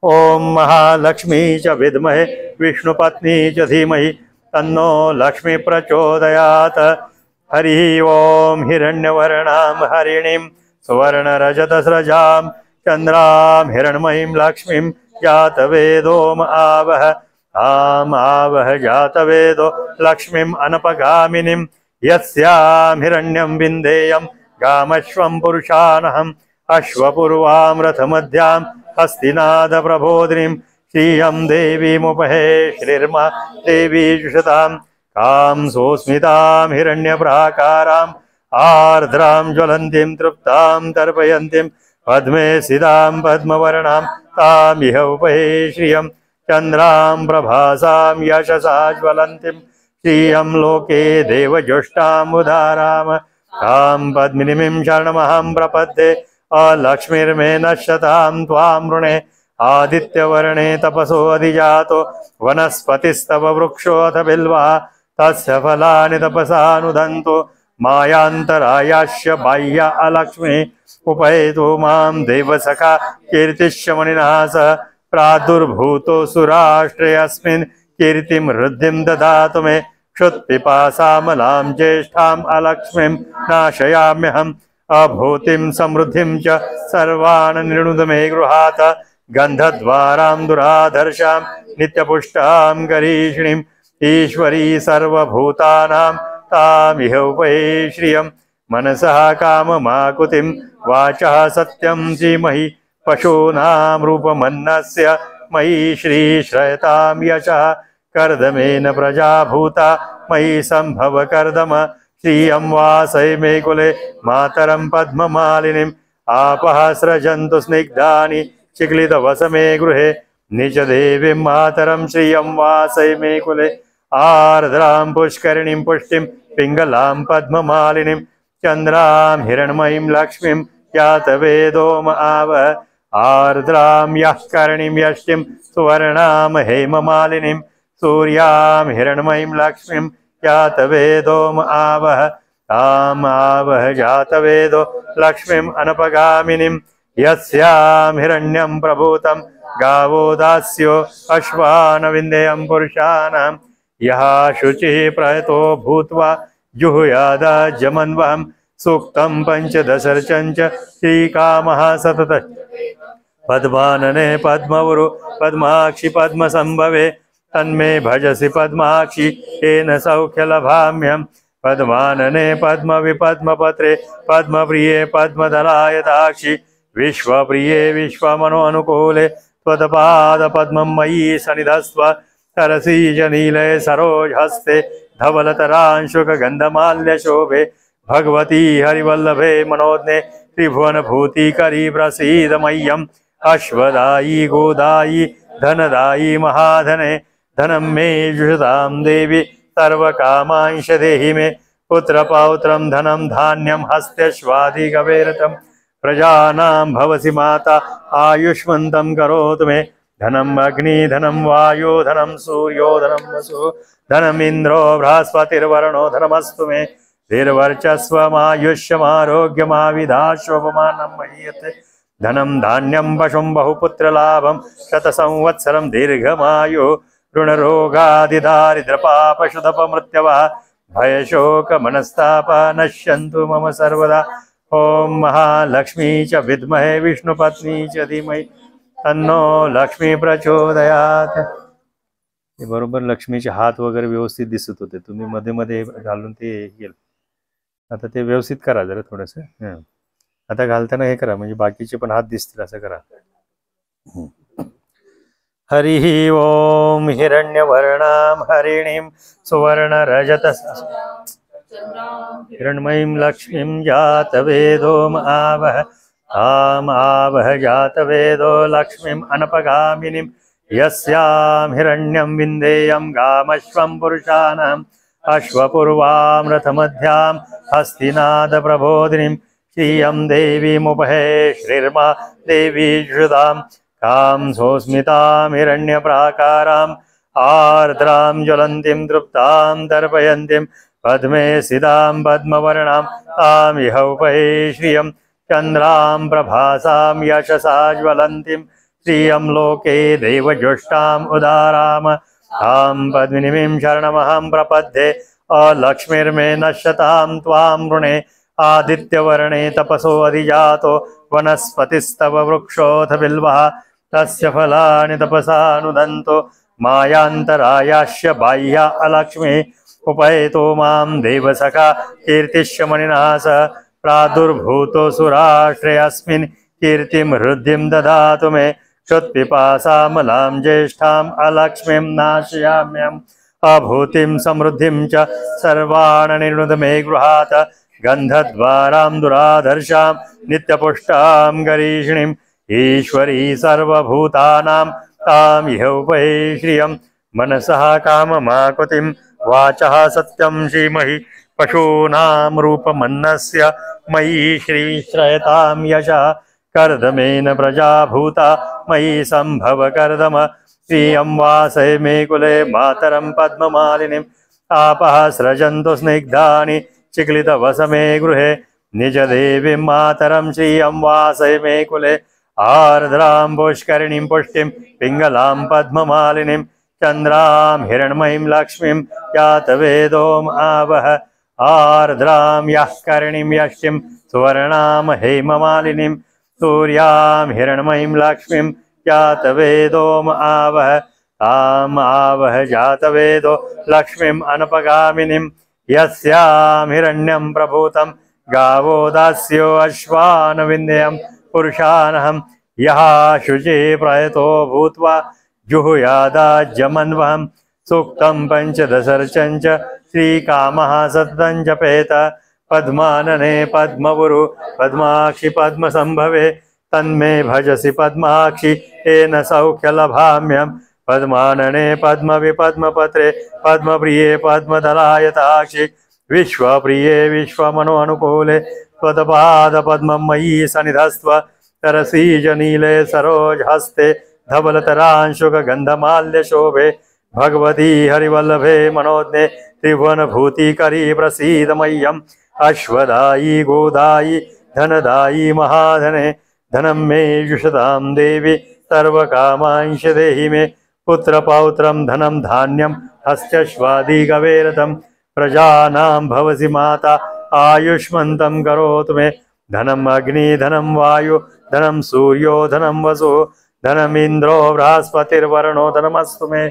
ॐ महालक्ष्मी च विद्महे विष्णुपत्नी च धीमहि तन्नो लक्ष्मी प्रचोदयात् हरिः ॐ हिरण्यवर्णां हरिणीं सुवर्णरजतस्रजां चन्द्रां हिरण्मयीं लक्ष्मीं जातवेदो आवह ताम् आवह जातवेदो लक्ष्मीम् अनपगामिनीं यस्यां हिरण्यं विन्देयं गामश्वं पुरुषानहम् अश्वपूर्वां रथमध्यां हस्तिनादप्रबोधिनीं श्रियं देवीमुपहे श्रीर्मा देवी जुषतां कां सोऽस्मितां हिरण्यप्राकाराम् आर्द्रां ज्वलन्तीं तृप्तां तर्पयन्तीं पद्मे सिदां पद्मवर्णां तामिह उपहे श्रियं चन्द्रां प्रभासां यशसा ज्वलन्तीं श्रियं लोके देवजुष्टाम् उदाराम तां पद्मिनीं शरणमहं प्रपद्ये अलक्ष्मीर्मे नश्यतां त्वां वृणे आदित्यवर्णे तपसो अधिजातो वनस्पतिस्तव वृक्षोऽथ बिल्वा तस्य फलानि तपसानुदन्तो मायान्तरायाश्य बाह्य अलक्ष्मी उपैतु मां देवसखा कीर्तिश्यमनिना सह प्रादुर्भूतो सुराष्ट्रे अस्मिन् कीर्तिं वृद्धिं ददातु मे क्षुत्पिपासामलां ज्येष्ठाम् अलक्ष्मीं नाशयाम्यहम् अभूतिं समृद्धिं च सर्वान् निर्णुद मे गृहात् गन्धद्वारां दुराधर्षां नित्यपुष्टां गरीषिणीम् ईश्वरी सर्वभूतानां तामिह उपहे श्रियं मनसः काममाकुतिं वाचः सत्यं धीमहि पशूनां रूपमन्नस्य मयि श्रीश्रयतां यशः कर्दमेन प्रजा भूता मयि सम्भव कर्दम श्रियं वासय मे कुले मातरं पद्ममालिनीम् आपः स्रजन्तु स्निग्धानि चिक्लितवसमे गृहे निजदेवीं मातरं श्रियं वासय मे कुले आर्द्रां पुष्करिणीं पुष्टिं पिङ्गलां पद्ममालिनीं चन्द्रां हिरण्मयीं लक्ष्मीं जातवेदो आवह आर्द्रां यः करिणीं यष्टिं सुवर्णां हेममालिनीं सूर्यां हिरण्मयीं लक्ष्मीं जातवेदो आवह ताम् आवह जातवेदो लक्ष्मीम् अनपगामिनीं यस्यां हिरण्यं प्रभूतं गावो दास्यो अश्वान् विन्ध्यं पुरुषाणां यः शुचिः प्रयतो भूत्वा जुहुयादजमन्वहं सूक्तं पञ्चदशर्षं च श्रीकामः सततं पद्मानने पद्मवुरु पद्माक्षि पद्मसंभवे तन्मे भजसि पद्माक्षि येन सौख्यलभाम्यं पद्मानने पद्मविपद्मपत्रे पद्मप्रिये पद्मदलायताक्षि विश्वप्रिये विश्वमनोनुकूले त्वत्पादपद्मं मयि सन्निधस्व तरसीजनीले सरोजहस्ते धवलतरांशुकगन्धमाल्यशोभे भगवती हरिवल्लभे मनोज्ञे त्रिभुवनभूतिकरी प्रसीद मह्यम् अश्वदायी गोदायी धनदायी महाधने धनं मे जुषतां देवी सर्वकामांश देहि मे पुत्रपौत्रं धनं धान्यं हस्त्यश्वादिगवेरतं प्रजानां भवसि माता आयुष्मन्तं करोतु मे धनम् अग्नि धनं वायो धनं सूर्यो धनं वसु धनमिन्द्रो बृहस्पतिर्वरुणो धनमस्तु मे दीर्घवर्चस्वमायुष्यमारोग्यमाविधाशोपमानं महीयते धनं धान्यं पशुं बहुपुत्रलाभं शतसंवत्सरं दीर्घमायु ऋणरोगादिदारिद्रपापशुधपमृत्यवः भयशोकमनस्तापा नश्यन्तु मम सर्वदा ओम महालक्ष्मी च विद्महे विष्णुपत्नी च धीमहि तन्नो लक्ष्मी प्रचोदयात्। हे बरोबर लक्ष्मीचे हात वगैरे व्यवस्थित दिसत होते, तुम्ही मध्ये मध्ये घालून ते केलं. आता ते व्यवस्थित करा जरा थोडंसं. आता घालताना हे करा म्हणजे बाकीचे पण हात दिसतील असं करा. हरिः ओम हिरण्यवर्णां हरिणीं सुवर्णरजत हिरण्मयीं लक्ष्मीं जातवेदो आवह ताम् आवह जातवेदो लक्ष्मीम् अनपगामिनीं यस्यां हिरण्यं विन्देयं गामश्वं पुरुषाणाम् अश्वपूर्वां रथमध्यां हस्तिनादप्रबोधिनीं श्रियं देवीमुपहे श्रीर्मा देवी जुषतां कां सोऽस्मितां हिरण्यप्राकाराम् आर्द्रां ज्वलन्तीं तृप्तां तर्पयन्तीं पद्मे सिदां पद्मवर्णां तामिह उपहे श्रियं चन्द्रां प्रभासां यशसा ज्वलन्तीं श्रियं लोके देवजुष्टाम् उदाराम तां पद्मिनीं शरणमहं प्रपद्ये अलक्ष्मीर्मे नश्यतां त्वां वृणे आदित्यवर्णे तपसो अधिजातो वनस्पतिस्तव वृक्षोऽथ बिल्वः तस्य फलानि तपसानुदन्तो मायान्तरायाश्य बाह्या अलक्ष्मी उपैतो मां देवसखा कीर्तिश्यमणिना सह प्रादुर्भूतो सुराश्रयस्मिन् कीर्तिं हृद्धिं ददातु मे क्षुत्पिपासामलां ज्येष्ठाम् अलक्ष्मीं नाशयाम्यहम् अभूतिं समृद्धिं च सर्वाणि निर्णुद मे गृहात् गन्धद्वारां दुराधर्षां नित्यपुष्टां गरीषिणीम् ईश्वरी सर्वभूतानां तामिह उपहे श्रियं मनसः काममाकुतिं वाचः सत्यं श्रीमहि पशूनां रूपमन्नस्य मयि श्रीश्रयतां यशः कर्दमेन प्रजा भूता मयि सम्भव कर्दम श्रियं वासय मे कुले मातरं पद्ममालिनीम् आपः सृजन्तु स्निग्धानि चिक्लितवसमे गृहे निजदेवीं मातरं श्रियं वासय मे कुले आर्द्रां पुष्करिणीं पुष्टिं पिङ्गलां पद्ममालिनीं चन्द्रां हिरण्मयीं लक्ष्मीं जातवेदोम आवह आर्द्रां यः करणीं यष्टिं सुवर्णां हेममालिनीं सूर्यां हिरण्मयीं लक्ष्मीं जातवेदोम आवह ताम् आवह जातवेदो लक्ष्मीम् अनपगामिनीं यस्यां हिरण्यं प्रभूतं गावो दास्यो अश्वान् विन्देयं पुरुषानहं यः शुचि प्रयतो भूत्वा जुहुयादाज्यमन्वहं सूक्तं पञ्चदशर्चं च श्रीकामः सततं जपेत पद्मानने पद्मवुरु पद्माक्षि पद्मसंभवे तन्मे भजसि पद्माक्षि येन सौख्यलभाम्यं पद्मानने पद्मविपद्मपत्रे पद्मप्रिये पद्मदलायताक्षि विश्वप्रिये विश्वमनोनुकूले त्वत्पादपद्मं मयि सन्निधस्त्व तरसीजनीले सरोजहस्ते धवलतरांशुकगन्धमाल्यशोभे भगवती हरिवल्लभे मनोज्ञे त्रिभुवनभूतिकरी प्रसीद मह्यम् अश्वदायी गोदायी धनदायी महाधने धनं मे जुषतां देवी सर्वकामांश देहि मे पुत्रपौत्रं धनं धान्यं हस्त्यश्वादिगवेरतं प्रजानां भवसि माता आयुष्मन्तं करोतु मे धनम् अग्नि धनं वायु धनं सूर्यो धनं वसु धनमिन्द्रो बृहस्पतिर्वरुणो धनमस्तु मे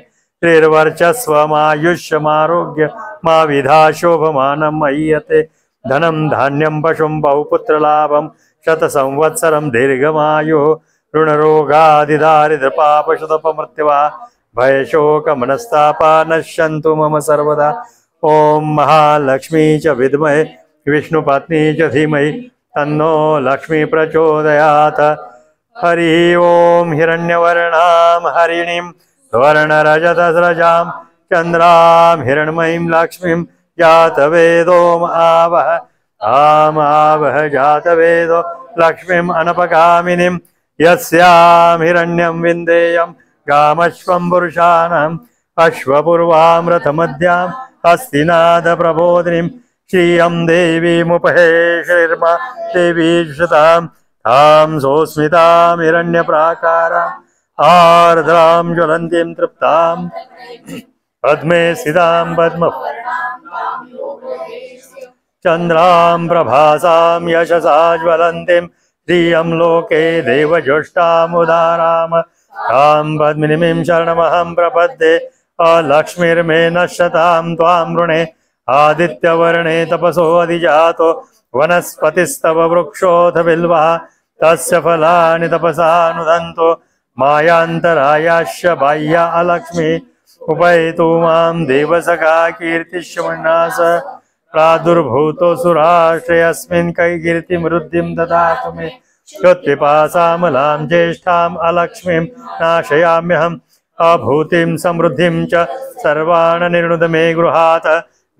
श्रीर्वर्चस्वमायुष्यमारोग्य मा विधाशोभमानं महीयते धनं धान्यं पशुं बहुपुत्रलाभं शतसंवत्सरं दीर्घमायुः ऋणरोगादिदारिद्रपापशुतपमृत्युवा भयशोकमनस्तापा नश्यन्तु मम सर्वदा ओम महालक्ष्मी च विद्महे विष्णुपत्नी च धीमहि तन्नो लक्ष्मी प्रचोदयात्। हरि ओम हिरण्यवर्णां हरिणीं सुवर्णरजतस्रजां चन्द्रां हिरण्मयीं लक्ष्मीं जातवेदो आवह आमावह जातवेदो लक्ष्मीम् अनपगामिनीं यस्यां हिरण्यं विन्देयं गामश्वं पुरुषाणाम् अश्वपूर्वामृतमध्याम् हस्तिनादप्रबोधिनीं श्रियं देवीमुपहे श्रीर्मा देवी श्रुतां तां सोऽस्मितां हिरण्यप्राकाराम् आर्द्रां ज्वलन्तीं तृप्तां पद्मे स्थितां पद्म चन्द्रां प्रभासां यशसा ज्वलन्तीं श्रियं लोके देवज्योष्टामुदाराम् तां पद्मिनीं शरणमहं प्रपद्ये अलक्ष्मीर्मे नश्यतां त्वां वृणे आदित्यवर्णे तपसो अधिजातो वनस्पतिस्तव वृक्षोऽथ बिल्वः तस्य फलानि तपसा नुदन्तो मायान्तरायाश्च बाह्या अलक्ष्मी उपैतु मां देवसखा कीर्तिश्वमन्नास प्रादुर्भूतो सुराष्ट्रेऽस्मिन् कैकीर्तिमृद्धिं ददातु मे श्रुत्पिपासामलां ज्येष्ठाम् अलक्ष्मीं नाशयाम्यहम् अभूतिं समृद्धिं च सर्वान् निर्णुद मे गृहात्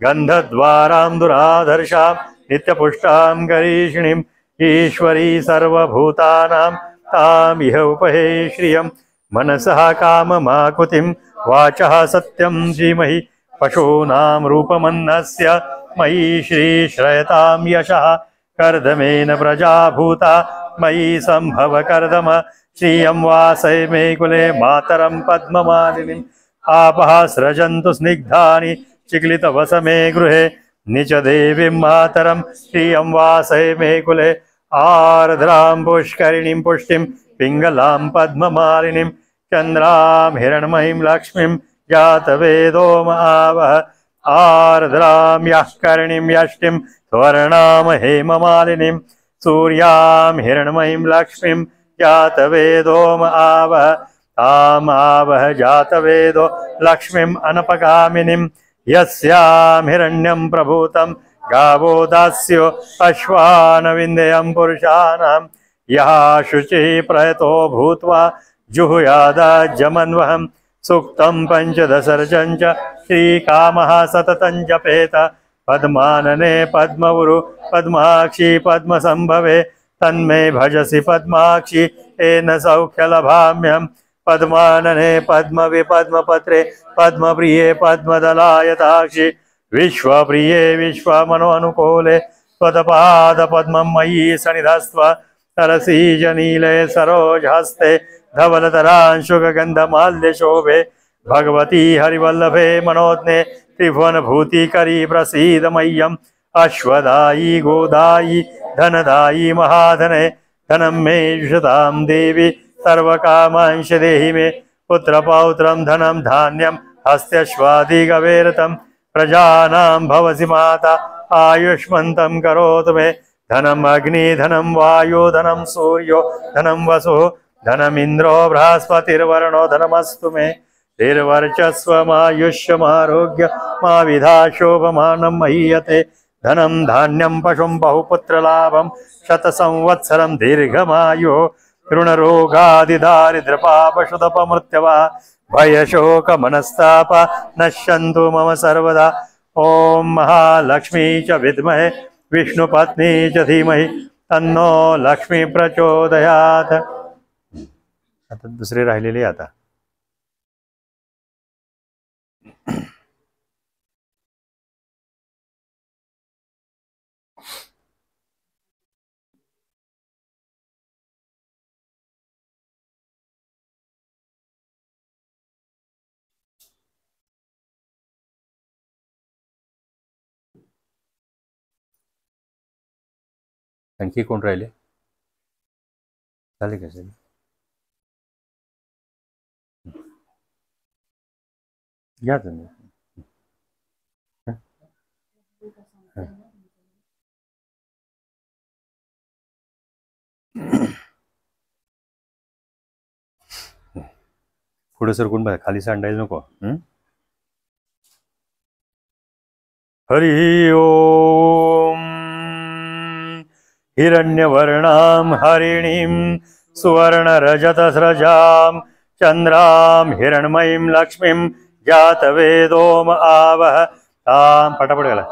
गन्धद्वारां दुराधर्षां नित्यपुष्टां गरीषिणीम् ईश्वरी सर्वभूतानां तामिह उपहे श्रियं मनसः काममाकुतिं वाचः सत्यं धीमहि पशूनां रूपमन्नस्य मयि श्रीश्रयतां यशः कर्दमेन प्रजाभूता मयि सम्भव कर्दम श्रियं वासय मे कुले मातरं पद्ममालिनीम् आपः सृजन्तु स्निग्धानि चिक्लितवस मे गृहे निच देवीं मातरं श्रियं वासय मे कुले आर्द्रां पुष्करिणीं पुष्टिं पिङ्गलां पद्ममालिनीं चन्द्रां हिरण्मयीं लक्ष्मीं जातवेदो आवह आर्द्रां यः करणीं यष्टिं स्वर्णां हेममालिनीं सूर्यां हिरण्मयीं लक्ष्मीं जातवेदो आवह तामावह जातवेदो लक्ष्मीम् अनपगामिनीं यस्यां हिरण्यं प्रभूतं गावो दास्यो अश्वान् विन्देयं पुरुषाणां यः शुचिः प्रयतो भूत्वा जुहुयादाज्यमन्वहं सूक्तं पञ्चदशर्चं च श्रीकामः सततं जपेत पद्मानने पद्मवुरु पद्माक्षी पद्मसंभवे तन्मे भजसि पद्माक्षी येन सौख्यलभाम्यहम् पद्मानने पद्मवि पद्मपत्रे पद्मप्रिये पद्मदलायताक्षि विश्वप्रिये विश्वमनोनुकूले त्वत्पादपद्मं मयि सन्निधस्त्व सरसीजनीले सरोजहस्ते धवलतरांशुगन्धमाल्यशोभे भगवती हरिवल्लभे मनोज्ञे त्रिभुवनभूतिकरी प्रसीद मह्यम् अश्वदायी गोदायी धनदायी महाधने धनं मे जुषतां देवी सर्वकामांश देहि मे पुत्रपौत्रं धनं धान्यं हस्त्यश्वादिगवेरतं प्रजानां भवसि माता आयुष्मन्तं करोतु मे धनम् अग्नि धनं वायु धनं सूर्यो धनं वसुः धनमिन्द्रो बृहस्पतिर्वरुणो धनमस्तु मे निर्वर्चस्वमायुष्यमारोग्य मा विधा शोभमानं महीयते धनं धान्यं पशुं बहुपुत्रलाभं शतसंवत्सरं दीर्घमायुः ऋणरोगादिदारिद्र्यपापशुतपमृत्यवा भयशोकमनस्ताप नश्यन्तु मम सर्वदा ॐ महालक्ष्मी च विद्महे विष्णुपत्नी च धीमहि तन्नो लक्ष्मी प्रचोदयात्। आता दुसरे राहिलेले आता आणखी कोण राहिले? झाले का सर? घ्या तुम्ही. पुढे सरकून बघा, खाली सांडायला नको. हरि ओम। हिरण्यवर्णां हरिणीं सुवर्णरजतस्रजां चन्द्रां हिरण्मयीं लक्ष्मीं जातवेदोम आवह तां पटपटगला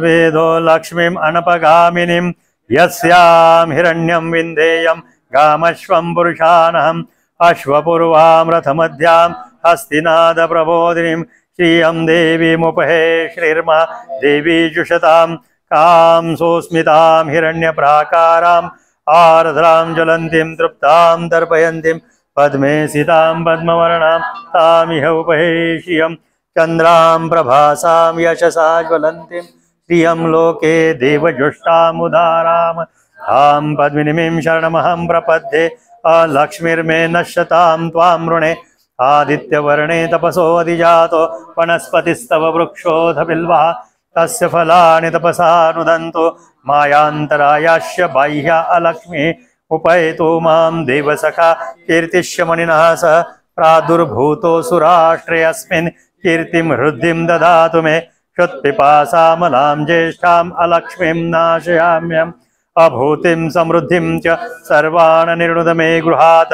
वेदो लक्ष्मीम् अनपगामिनीं यस्यां हिरण्यं विन्देयं गामश्वं पुरुषानहम् अश्वपूर्वां रथमध्यां हस्तिनादप्रबोधिनीं श्रियं देवीमुपहे श्रीर्मा देवी जुषतां कां सोऽस्मितां हिरण्यप्राकाराम् आर्द्रां ज्वलन्तीं तृप्तां दर्पयन्तीं पद्मे सितां पद्मवर्णां तामिह उपहे श्रियं चन्द्रां प्रभासां यशसा ज्वलन्तीं श्रियं लोके देवजुष्टामुदारां तां पद्मिनीं शरणमहं प्रपद्ये अलक्ष्मीर्मे नश्यतां त्वां वृणे आदित्यवर्णे तपसो अधिजातो वनस्पतिस्तव वृक्षोऽथ बिल्वः तस्य फलानि तपसा नुदन्तो मायान्तरायाश्च बाह्या अलक्ष्मी उपैतो मां देवसखा कीर्तिष्यमणिनः सह प्रादुर्भूतो सुराष्ट्रेऽस्मिन् कीर्तिं हृद्धिं ददातु मे क्षुत्पिपासामलां ज्येष्ठाम् अलक्ष्मीं नाशयाम्यहम् अभूतिं समृद्धिं च सर्वान् निर्णुद मे गृहात्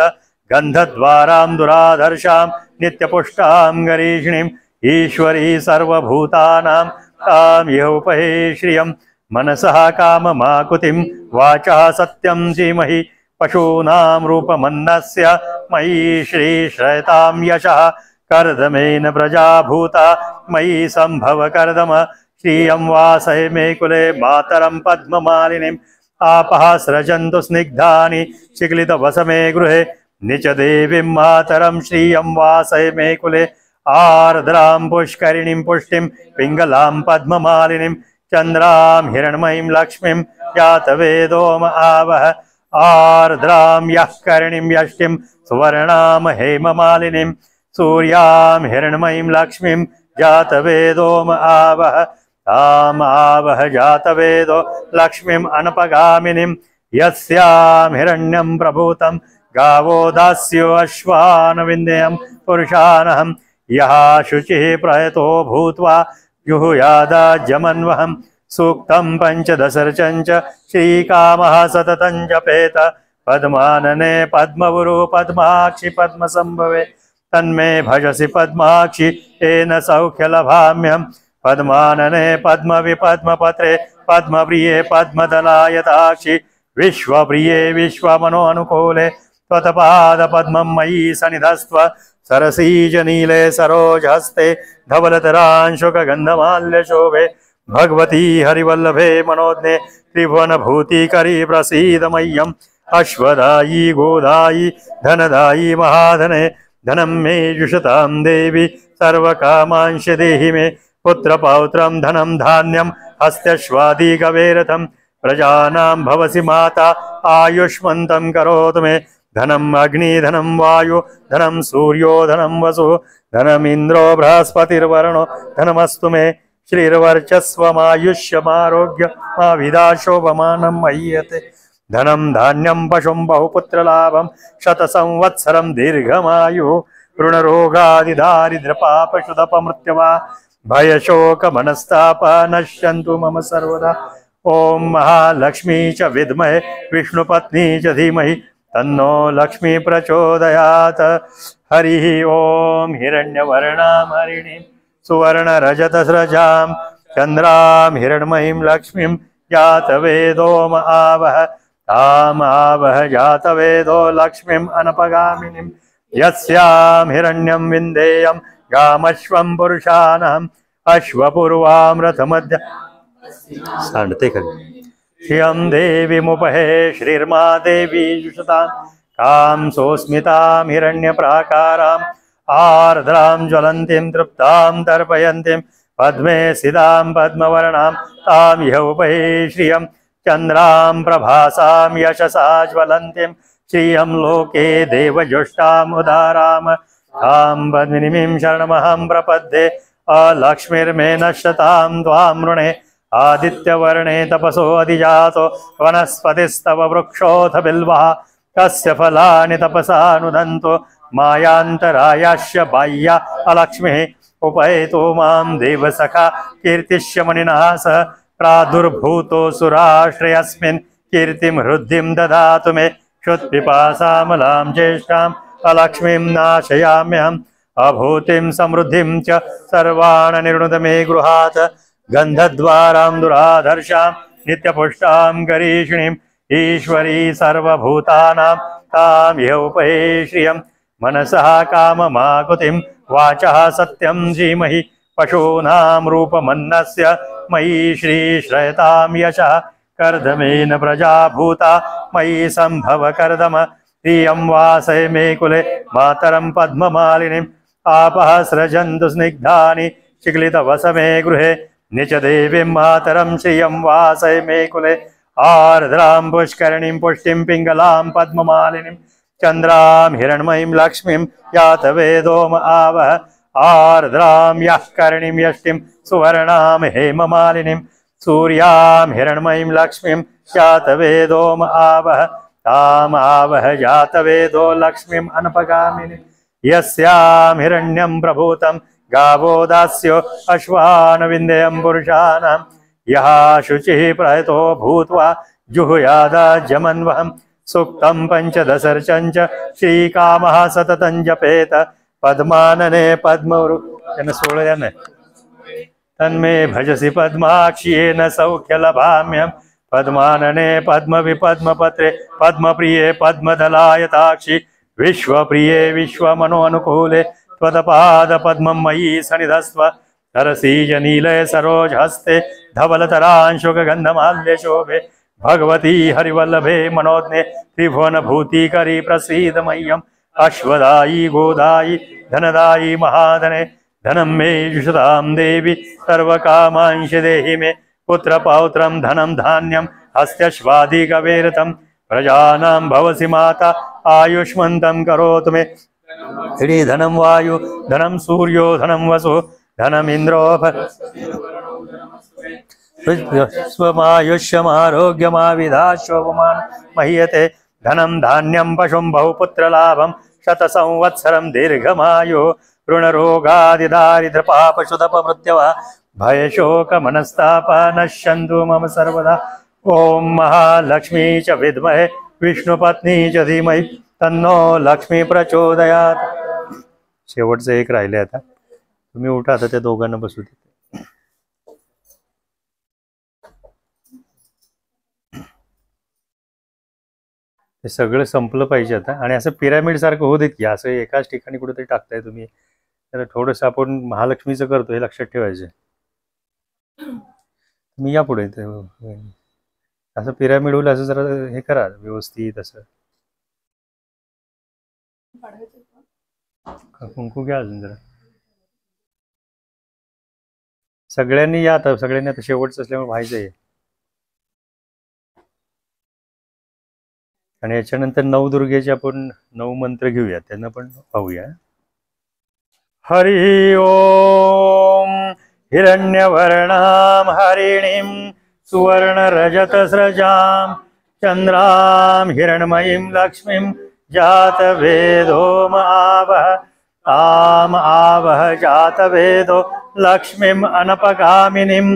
गन्धद्वारां दुराधर्षां नित्यपुष्टां गरीषिणीम् ईश्वरी सर्वभूतानां तां यः उपहे श्रियं मनसः काममाकुतिं वाचः सत्यं धीमहि पशूनां रूपमन्नस्य मयि श्रीश्रयतां यशः कर्दमेन प्रजा भूता मयि सम्भव कर्दम श्रियं वासय मे कुले मातरं पद्ममालिनीम् आपः स्रजन्तु स्निग्धानि चिक्लितवसमे गृहे निच देवीं मातरं श्रियं वासय मे कुले आर्द्रां पुष्करिणीं पुष्टिं पिङ्गलां पद्ममालिनीं चन्द्रां हिरण्मयीं लक्ष्मीं जातवेदोम आवह आर्द्रां यः करिणीं यष्टिं सुवर्णां हेममालिनीं सूर्यां हिरण्मयीं लक्ष्मीं जातवेदोम आवह ताम् आवह जातवेदो लक्ष्मीम् अनपगामिनीं यस्यां हिरण्यं प्रभूतं गावो दास्यो अश्वान् विन्देयं पुरुषानहम् यः शुचिः प्रयतो भूत्वा जुहुयादाज्यमन्वहं सूक्तं पञ्चदशर्चं च श्रीकामः सततं जपेत पद्मानने पद्मवुरो पद्माक्षि पद्मसम्भवे तन्मे भजसि पद्माक्षि येन सौख्यलभाम्यहम् पद्मानने पद्मविपद्मपत्रे पद्मप्रिये पद्मदलायताक्षि विश्वप्रिये विश्वमनोऽनुकूले त्वत्पादपद्मं मयि सन्निधस्त्व सरसीजनीले सरोजहस्ते धवलतरांशुकगन्धमाल्यशोभे भगवती हरिवल्लभे मनोज्ञे त्रिभुवनभूतिकरी प्रसीद मह्यम् अश्वदायी गोदायी धनदायी महाधने धनं मे जुषतां देवी सर्वकामांश देहि मे पुत्रपौत्रं धनं धान्यं हस्त्यश्वादी गवेरथं प्रजानां भवसि माता आयुष्मन्तं करोतु मे धनम् अग्नि धनं वायु धनं सूर्यो धनं वसु धनमिन्द्रो बृहस्पतिर्वरुणो धनमस्तु मे श्रीर्वर्चस्वमायुष्यमारोग्यमाविदाशोभमानं मह्यते धनं धान्यं पशुं बहुपुत्रलाभं शतसंवत्सरं दीर्घमायुः ऋणरोगादिदारिद्र्यपापशुदपमृत्यवा भयशोकमनस्तापा नश्यन्तु मम सर्वदा ॐ महालक्ष्मी च विद्महे विष्णुपत्नी च धीमहि तन्नो लक्ष्मी प्रचोदयात् हरिः ॐ हिरण्यवर्णां हरिणीं सुवर्णरजतस्रजां चन्द्रां हिरण्मयीं लक्ष्मीं जातवेदोम आवह ताम् आवह जातवेदो लक्ष्मीम् अनपगामिनीं यस्यां हिरण्यं विन्देयं गामश्वं पुरुषानहम् अश्वपूर्वां रथमध्य सांडते करी श्रियं देवीमुपहे श्रीर्मा देवी जुषतां कां सोऽस्मितां हिरण्यप्राकाराम् आर्द्रां ज्वलन्तीं तृप्तां तर्पयन्तीं पद्मे सितां पद्मवर्णां तां यः उपहे श्रियं चन्द्रां प्रभासां यशसा ज्वलन्तीं श्रियं लोके देवजुष्टामुदारां तां पद्मिनीं शरणमहं प्रपद्ये अलक्ष्मीर्मे नश्यतां त्वां वृणे आदित्यवर्णे तपसो अधिजातो वनस्पतिस्तव वृक्षोऽथ बिल्वः तस्य फलानि तपसा नुदन्तो मायान्तरायाश्च बाह्या अलक्ष्मीः उपैतो मां देवसखा कीर्तिष्यमणिना सह प्रादुर्भूतो सुराश्रयस्मिन् कीर्तिं हृद्धिं ददातु मे क्षुत्पिपासामलां ज्येष्ठाम् अलक्ष्मीं नाशयाम्यहम् अभूतिं समृद्धिं च सर्वान् निर्णुत मे गृहात् गन्धद्वारां दुराधर्षां नित्यपुष्टां गरीषिणीम् ईश्वरी सर्वभूतानां तामिह उपहे श्रियं मनसः काममाकुतिं वाचः सत्यं धीमहि पशूनां रूपमन्नस्य मयि श्रीश्रयतां यशः कर्दमेन प्रजा भूता मयि सम्भव कर्दम प्रियं वासय मे कुले मातरं पद्ममालिनीम् आपः सृजन्तु स्निग्धानि चिक्लितवसमे गृहे निचदेवीं मातरं श्रियं वासय मे कुले आर्द्रां पुष्करणीं पुष्टिं पिङ्गलां पद्ममालिनीं चन्द्रां हिरण्मयीं लक्ष्मीं यातवेदोम आवह आर्द्रां यः करणीं यष्टिं सुवर्णां हेममालिनीं सूर्यां हिरण्मयीं लक्ष्मीं यातवेदोम आवह ताम आवह जातवेदो लक्ष्मीम् अनपगामिनीं यस्यां हिरण्यं प्रभूतं गावो दास्यो अश्वान् विन्देयं पुरुषाणां यः शुचिः प्रहतो भूत्वा जुहुयादाज्यमन्वहं सूक्तं पञ्चदशर्चं च श्रीकामः सततं जपेत पद्मानने पद्मवृ तन्मे भजसि पद्माक्ष्येन सौख्यलभाम्यहम् पद्मानने पद्मविपद्मपत्रे पद्मप्रिये पद्मदलायताक्षि विश्वप्रिये विश्वमनोनुकूले त्वत्पादपद्मं मयि सनिधस्व सरसीजनीलय सरोजहस्ते धवलतरांशुकगन्धमाल्यशोभे भगवती हरिवल्लभे मनोज्ञे त्रिभुवनभूतिकरी प्रसीद मह्यम् अश्वदायी गोदायी धनदायी महाधने धनं मे जुषतां देवी सर्वकामांश देहि मे पुत्रपौत्रं धनं धान्यं हस्त्यश्वादिकवेरतं प्रजानां भवसि माता आयुष्मन्तं करोतु मे धनं वायु धनं सूर्यो धनं वसु धनमिन्द्रो स्वमायुष्यमारोग्यमाविधाश्वमान् मह्यते धनं धान्यं पशुं बहुपुत्रलाभं शतसंवत्सरं दीर्घमायुः ऋणरोगादिदारिद्र्यपापशुधपमृत्यवः भयशोकमनस्तापा नश्यन्तु मम सर्वदा ॐ महालक्ष्मी च विद्महे विष्णुपत्नी च धीमहि तन्नो लक्ष्मी प्रचोदयात्। शेवटचं एक राहिले आता, तुम्ही उठा आता त्या दोघांना बसू दे. हे सगळं संपलं पाहिजे आता आणि असं पिरामिड सारखं होऊ देत की असं एकाच ठिकाणी कुठेतरी टाकताय तुम्ही. तर थोडंसं आपण महालक्ष्मीचं करतो हे लक्षात ठेवायचं. तुम्ही या पुढे असं पिरामिड होईल असं जरा हे करा व्यवस्थित. असं कुंकू घ्या अजून जरा. सगळ्यांनी या आता, सगळ्यांनी आता शेवटचं असल्यामुळे व्हायचं आहे. आणि याच्यानंतर नवदुर्गेचे आपण 9 मंत्र घेऊया, त्यांना पण पाहूया. हरि ओम हिरण्यवर्णां हरिणीं सुवर्णरजतस्रजां चन्द्रां हिरण्मयीं लक्ष्मीं जातवेदो आवह ताम आवह जातवेदो लक्ष्मीम् अनपगामिनीं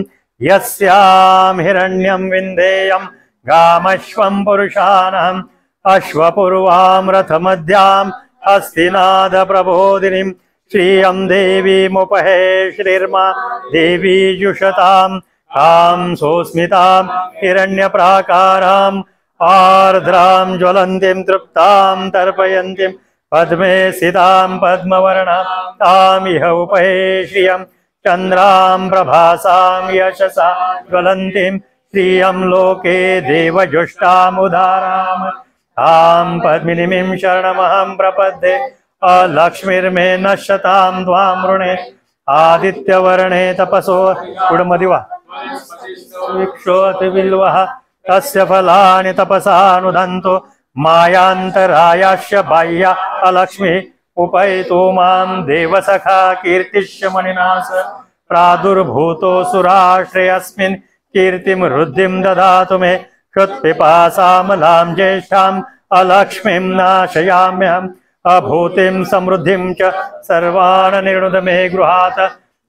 यस्यां हिरण्यं विन्देयं गामश्वं पुरुषाणाम् अश्वपूर्वां रथमध्यां हस्तिनाद प्रबोधिनीं श्रियं देवीमुपहे श्रीर्मा देवी जुषतां तां सोऽस्मितां हिरण्यप्राकारां आर्द्रां ज्वलन्तीं तृप्तां तर्पयन्तीं पद्मे सितां पद्मवर्णां तामिह उपहे श्रियं चन्द्रां प्रभासां यशसा ज्वलन्तीं श्रियं लोके देवजुष्टामुदारां तां पद्मिनीं शरणमहं प्रपद्ये अलक्ष्मीर्मे नश्यतां त्वां ऋणे आदित्यवर्णे तपसो कुडमदिवा विक्षोति बिल्वः तस्य फलानि तपसानुदन्तो मायान्तरायाश्च बाह्या अलक्ष्मी उपैतो मां देवसखा कीर्तिश्च मणिनास प्रादुर्भूतो सुराश्रयस्मिन् कीर्तिं वृद्धिं ददातु मे क्षुत्पिपासामलां ज्येष्ठाम् अलक्ष्मीं नाशयाम्यहम् अभूतिं समृद्धिं च सर्वान् निर्णुद मे गृहात्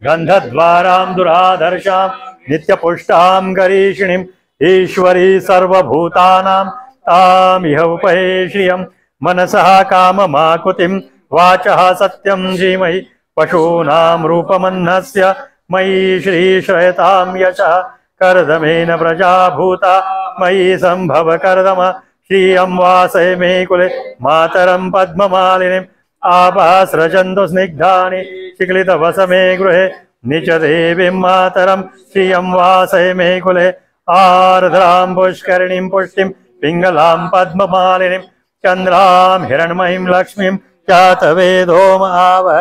गन्धद्वारां दुराधर्षां नित्यपुष्टां गरीषिणीम् ईश्वरी सर्वभूतानां तामिह उपहे श्रियं मनसः काममाकुतिं वाचः सत्यं धीमहि पशूनां रूपमन्नस्य मयि श्रीश्रयतां यशः कर्दमेन प्रजा भूता मयि सम्भव कर्दम श्रियं वासय मे कुले मातरं पद्ममालिनीम् आपः सृजन्तु स्निग्धानि शिक्लितवसमे गृहे निच देवीं मातरं श्रियं वासय मे कुले आर्द्रां पुष्करिणीं पुष्टिं पिङ्गलां पद्ममालिनीं चन्द्रां हिरण्मयीं लक्ष्मीं जातवेदो महावः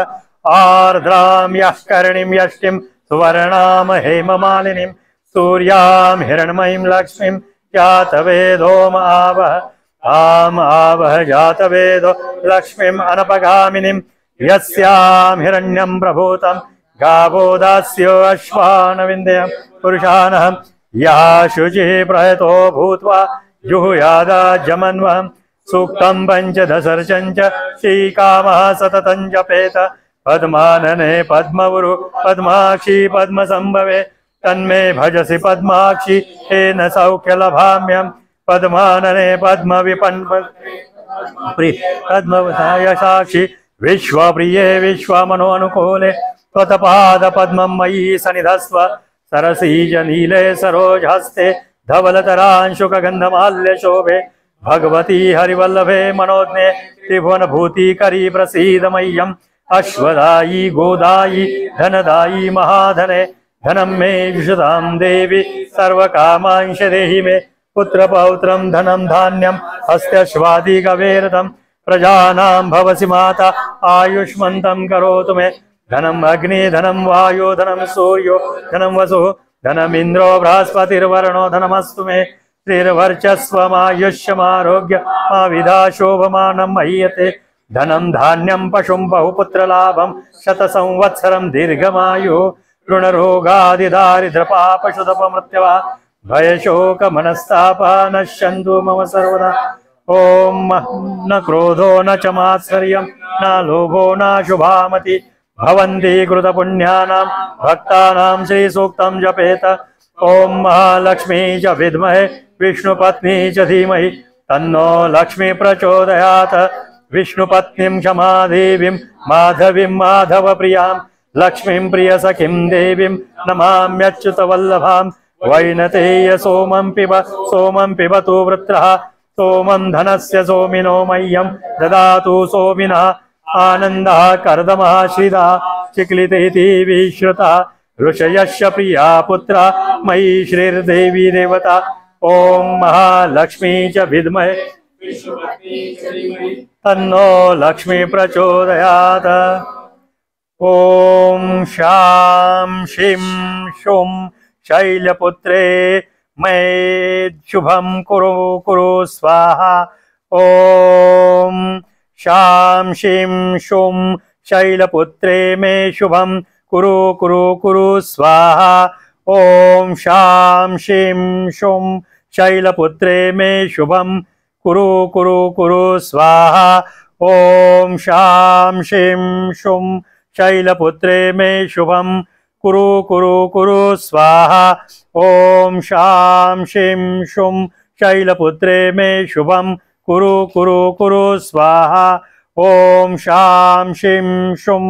आर्द्रां यः करणीं यष्टिं सुवर्णां हेममालिनीं सूर्यां हिरण्मयीं लक्ष्मीं जातवेदो महावः आम आवह जातवेदो लक्ष्मीम् अनपगामिनीं यस्यां हिरण्यं प्रभूतं गावो दास्यो अश्वान् विन्ध्यं पुरुषानहं यः शुचिः प्रयतो भूत्वा जुहुयादाजमन्वहं सूक्तं पञ्चदशर्चञ्च श्रीकामः सततं जपेत पद्मानने पद्मवुरु पद्माक्षी पद्मसम्भवे तन्मे भजसि पद्माक्षी तेन सौख्यलभाम्यम् पद्मानने पद्मविपन् पद्मवसाय साक्षी विश्वप्रिये विश्वमनोनुकूले त्वत्पाद पद्मं मयि सनिधस्व सरसीज नीले सरोजहस्ते धवलतरांशुकगन्धमाल्य शोभे भगवती हरिवल्लभे मनोज्ञे त्रिभुवनभूतिकरी प्रसीद मह्यम् अश्वदायी गोदायी धनदायी महाधने धनं मे विशदां देवी सर्वकामांश देहि मे पुत्रपौत्रं धनं धान्यं हस्त्यश्वादि गवेरतं प्रजानां भवसि माता आयुष्मन्तं करोतु मे धनम् अग्नि धनं वायो धनं सूर्यो धनं वसुः धनमिन्द्रो बृहस्पतिर्वरुणो धनमस्तु मे श्रीर्वर्चस्वमायुष्यमारोग्य मा विधा शोभमानं मह्यते धनं धान्यं पशुं बहुपुत्रलाभं शतसंवत्सरं दीर्घमायुः ऋणरोगादिदारिद्रपापशुतपमृत्यवा भयशोकमनस्तापः नश्यन्तु मम सर्वदा ॐ न क्रोधो न च मात्सर्यं न लोभो न शुभामति भवन्ति कृतपुण्यानां भक्तानां श्रीसूक्तं जपेत ॐ महालक्ष्मी च विद्महे विष्णुपत्नी च धीमहि तन्नो लक्ष्मी प्रचोदयात् विष्णुपत्नीं क्षमादेवीं माधवीं माधवप्रियां लक्ष्मीं प्रियसखीं देवीं नमाम्यच्युतवल्लभां वैनतेय सोमं पिबतु वृत्रः सोमं धनस्य सोमिनो मह्यं ददातु सोमिनः आनन्दः कर्दमः श्रिदा चिक्लितेति विश्रुतः ऋषयस्य प्रिया पुत्रा मयि श्रीर्देवी देवता ॐ महालक्ष्मी च विद्महे तन्नो लक्ष्मी प्रचोदयात् ॐ शां शीं शुं शैलपुत्रे मे शुभं कुरु कुरु स्वाहा ॐ शां शीं शुं शैलपुत्रे मे शुभं कुरु कुरु कुरु स्वाहा ॐ शां शीं शुं शैलपुत्रे मे शुभं कुरु कुरु कुरु स्वाहा ॐ शां शीं शुं शैलपुत्रे मे शुभं कुरु कुरु कुरु स्वाहा ॐ शां शीं शुं शैलपुत्रे मे शुभं कुरु कुरु कुरु स्वाहा ॐ शां शीं शुं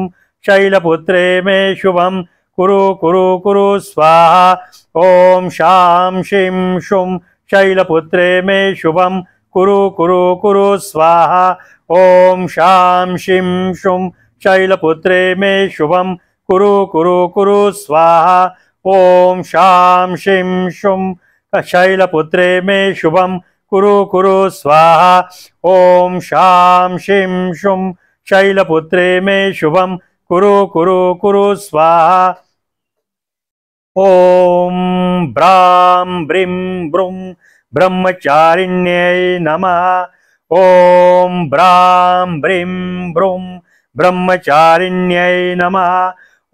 शैलपुत्रे मे शुभं कुरु कुरु कुरु स्वाहा ॐ शां शीं शुं शैलपुत्रे मे शुभं कुरु कुरु कुरु स्वाहा ॐ शां शीं शुं शैलपुत्रे मे शुभं कुरु कुरु कुरु स्वाहा ॐ शां शीं शुं शैलपुत्रे मे शुभं कुरु कुरु स्वाहा ॐ शां शीं शुं शैलपुत्रे मे शुभं कुरु कुरु कुरु स्वाहा ॐ ब्रां ब्रीं ब्रूं ब्रह्मचारिण्यै नमः ॐ ब्रां ब्रीं ब्रूं ब्रह्मचारिण्यै नमः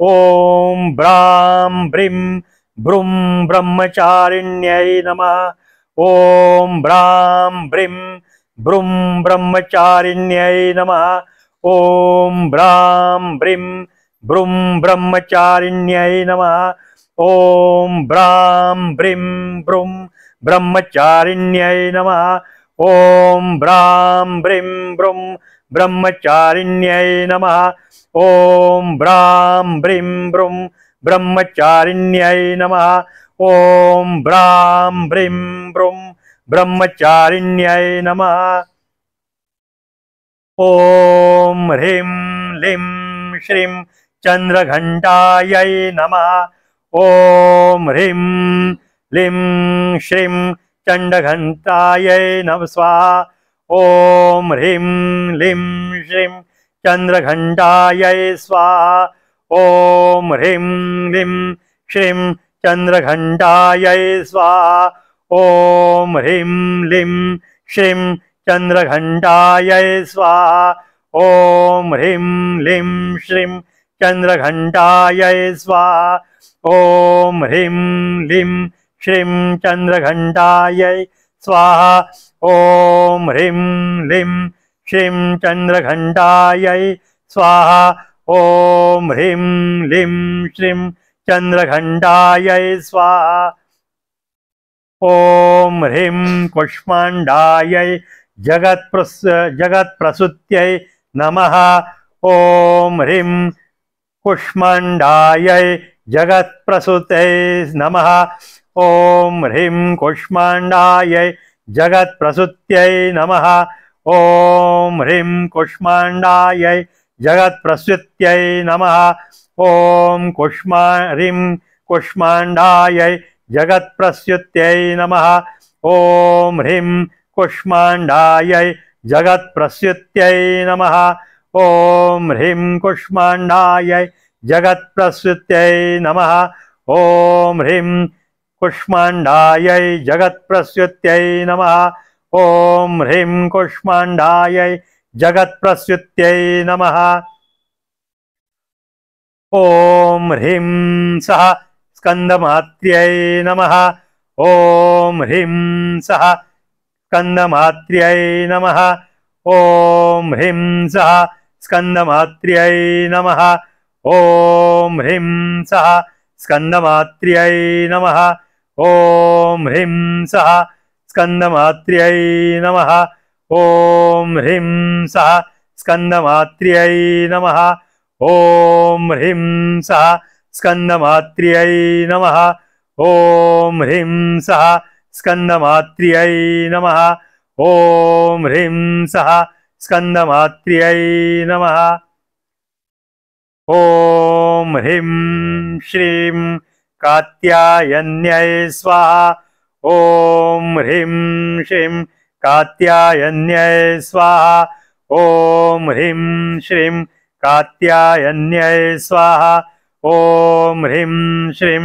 ॐ ब्रां ब्रीं ब्रूं ब्रह्मचारिण्यै नमः ॐ ब्रां ब्रीं ब्रूं ब्रह्मचारिण्यै नमः ॐ ब्रां ब्रीं ब्रूं ब्रह्मचारिण्यै नमः। ॐ ब्रां ब्रीं ब्रूं ब्रह्मचारिण्यै नमः। ॐ ब्रां ब्रीं ब्रूं ब्रह्मचारिण्यै नमः। ॐ ब्रां ब्रीं ब्रूं ब्रह्मचारिण्यै नमः। ॐ ब्रां ब्रीं ब्रूं ब्रह्मचारिण्यै नमः। ॐ ह्रीं लीं श्रीं चन्द्रघण्टायै नमः। ॐ ह्रीं लीं श्रीं चण्डघण्टायै नमः स्वाहा। ॐ ह्रीं लीं श्रीं चन्द्रघण्टायै स्वाहा। ॐ ह्रीं लीं श्रीं चन्द्रघण्टायै स्वाहा। ॐ ह्रीं लीं श्रीं चन्द्रघण्टायै स्वाहा। ॐ ह्रीं लीं श्रीं चन्द्रघण्टायै स्वाहा। ॐ ह्रीं लीं श्रीं चन्द्रघण्टायै स्वाहा। ॐ ह्रीं लीं श्रीं चन्द्रघण्टायै स्वाहा। ॐ ह्रीं लीं श्रीं चन्द्रघण्टायै स्वाहा। ॐ ह्रीं कुष्माण्डायै जगत्प्रसूत्यै नमः। ॐ ह्रीं कुष्माण्डायै जगत्प्रसूत्यै नमः। ॐ ह्रीं कुष्माण्डायै जगत्प्रसूत्यै नमः। ॐ ह्रीं कुष्माण्डायै जगत्प्रसूत्यै नमः। ॐ ह्रीं कुष्माण्डायै जगत्प्रसूत्यै नमः। ॐ ह्रीं कुष्माण्डायै जगत्प्रसूत्यै नमः। ॐ ह्रीं कुष्माण्डायै जगत्प्रसूत्यै नमः। ॐ ह्रीं कुष्माण्डायै जगत्प्रसूत्यै नमः। ॐ ह्रीं कुष्माण्डायै जगत्प्रसूत्यै नमः। ॐ ह्रीं सः स्कन्दमात्र्यै नमः। ॐ ह्रीं सः स्कन्दमात्र्यै नमः। ॐ ह्रीं सः स्कन्दमात्र्यै नमः। ॐ ह्रीं सः स्कन्दमात्र्यै नमः। ॐ ह्रीं सः स्कन्दमात्र्यै नमः। ॐ ह्रीं सः स्कन्दमात्र्यै नमः। ॐ ह्रीं सः स्कन्दमात्र्यै नमः। ॐ ह्रीं सः स्कन्दमात्र्यै नमः। ॐ ह्रीं सः स्कन्दमात्र्यै नमः। ॐ ह्रीं श्रीं कात्यायन्यै स्वाहा। ॐ ह्रीं श्रीं कात्यायन्यै स्वाहा। ॐ ह्रीं श्रीं कात्यायन्यै स्वाहा। ॐ ह्रीं श्रीं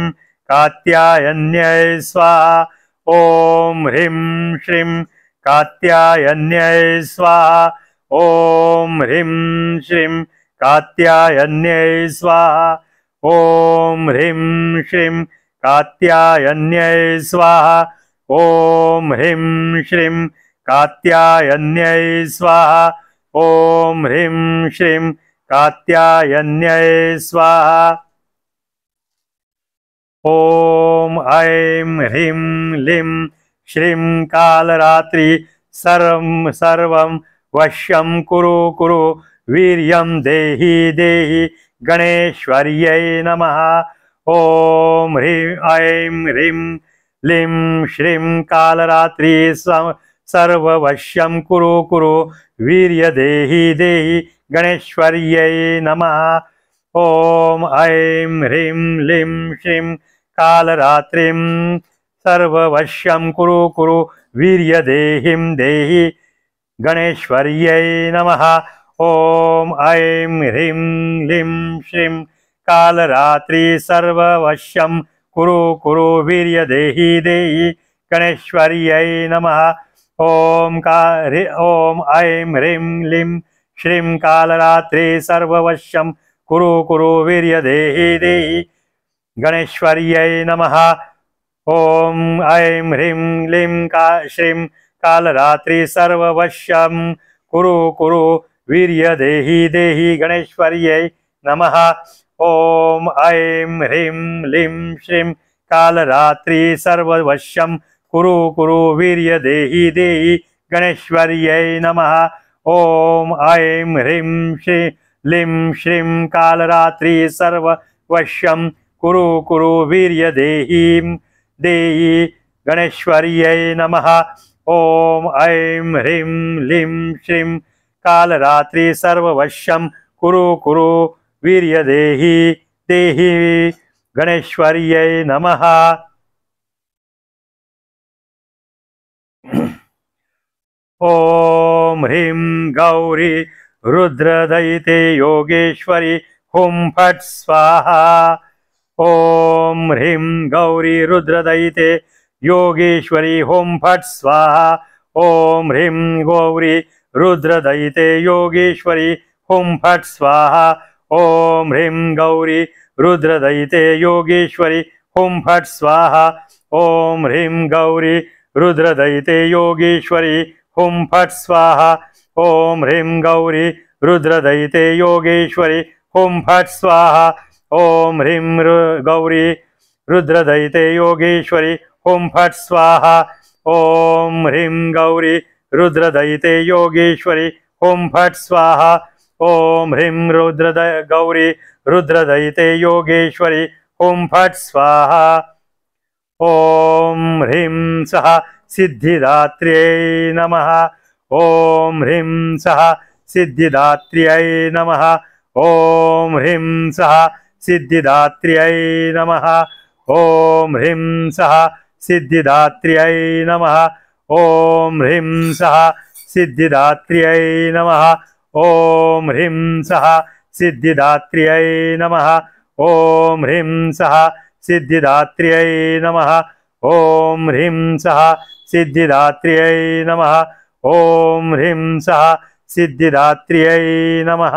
कात्यायन्यै स्वाहा। ॐ ह्रीं श्रीं कात्यायन्यै स्वाहा। ॐ ह्रीं श्रीं कात्यायन्यै स्वाहा। ॐ ह्रीं श्रीं कात्यायन्यै स्वाहा। ॐ ह्रीं श्रीं कात्यायन्यै स्वाहा। ॐ ह्रीं श्रीं कात्यायन्यै स्वाहा। ॐ ऐं ह्रीं लीं श्रीं कालरात्रि सर्वं वश्यं कुरु कुरु वीर्यं देहि देहि गणेश्वर्यै नमः। ॐ ऐं ह्रीं लीं श्रीं कालरात्रि सर्ववश्यं कुरु कुरु वीर्य देहि देहि गणेश्वर्यै नमः। ॐ ऐं ह्रीं लीं श्रीं कालरात्रिं सर्ववश्यं कुरु कुरु वीर्य देहिं देहि गणेश्वर्यै नमः। ॐ ऐं ह्रीं लीं श्रीं कालरात्रि सर्ववश्यं कुरु कुरु वीर्य देहि देहि गणेश्वर्यै नमः। ॐ ऐं ह्रीं लीं श्रीं कालरात्रि सर्ववश्यं कुरु कुरु वीर्य देहि देहि गणेश्वर्यै नमः। ॐ ऐं ह्रीं लीं श्रीं कालरात्रि सर्ववश्यं कुरु कुरु वीर्य देहि देहि गणेश्वर्यै नमः। ओम ऐं ह्रीं लीं श्रीं कालरात्रि सर्ववश्यं कुरु कुरु वीर्य देहि देहि गणेश्वर्यै नमः। ओम ऐं ह्रीं श्रीं लीं श्रीं कालरात्रि सर्ववश्यं कुरु कुरु वीर्य देहि देहि गणेश्वर्यै नमः। ओम ऐं ह्रीं लीं श्रीं कालरात्रि सर्ववश्यं कुरु कुरु वीर्य देहि देहि गणेश्वर्यै नमः। ओम ह्रीं गौरी रुद्रदयिते योगेश्वरी हुं फट् स्वाहा। ओम ह्रीं गौरी रुद्रदयिते योगेश्वरी हुं फट् स्वाहा। ओम ह्रीं गौरी रुद्रदयिते योगेश्वरी हुं फट् स्वाहा। ओम ह्रीं गौरी रुद्रदयिते योगेश्वरी हुं फट् स्वाहा। ओम ह्रीं गौरी रुद्रदयिते योगेश्वरी हुं फट् स्वाहा। ओम ह्रीं गौरी रुद्रदयिते योगेश्वरी हुं फट् स्वाहा। ओम ह्रीं गौरी रुद्रदयिते योगेश्वरी हुं फट् स्वाहा। ओम ह्रीं गौरी रुद्रदयिते योगेश्वरी हुं फट् स्वाहा। ओम ह्रीं गौरी रुद्रदयिते योगेश्वरी हुं फट् स्वाहा। ओम ह्रीं सः सिद्धिदात्र्यै नमः। ओम ह्रीं सः सिद्धिदात्र्यै नमः। ओम ह्रीं सः सिद्धिदात्र्यै नमः। ओम ह्रीं सः सिद्धिदात्र्यै नमः। ओम ह्रीं सः सिद्धिदात्र्यै नमः। ओम ह्रीं सः सिद्धिदात्र्यै नमः। ओम ह्रीं सः सिद्धिदात्र्यै नमः। ओम ह्रीं सः सिद्धिदात्र्यै नमः। ओम ह्रीं सः सिद्धिदात्र्यै नमः।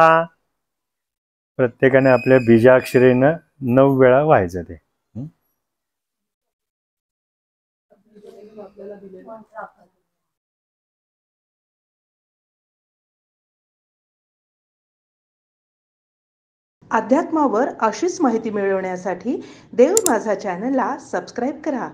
प्रत्येकाने आपल्या बीजाक्षरीनं 9 वेळा व्हायचं ते. अध्यात्मावर अशीच माहिती मिळवण्यासाठी देव माझा चॅनलला सबस्क्राईब करा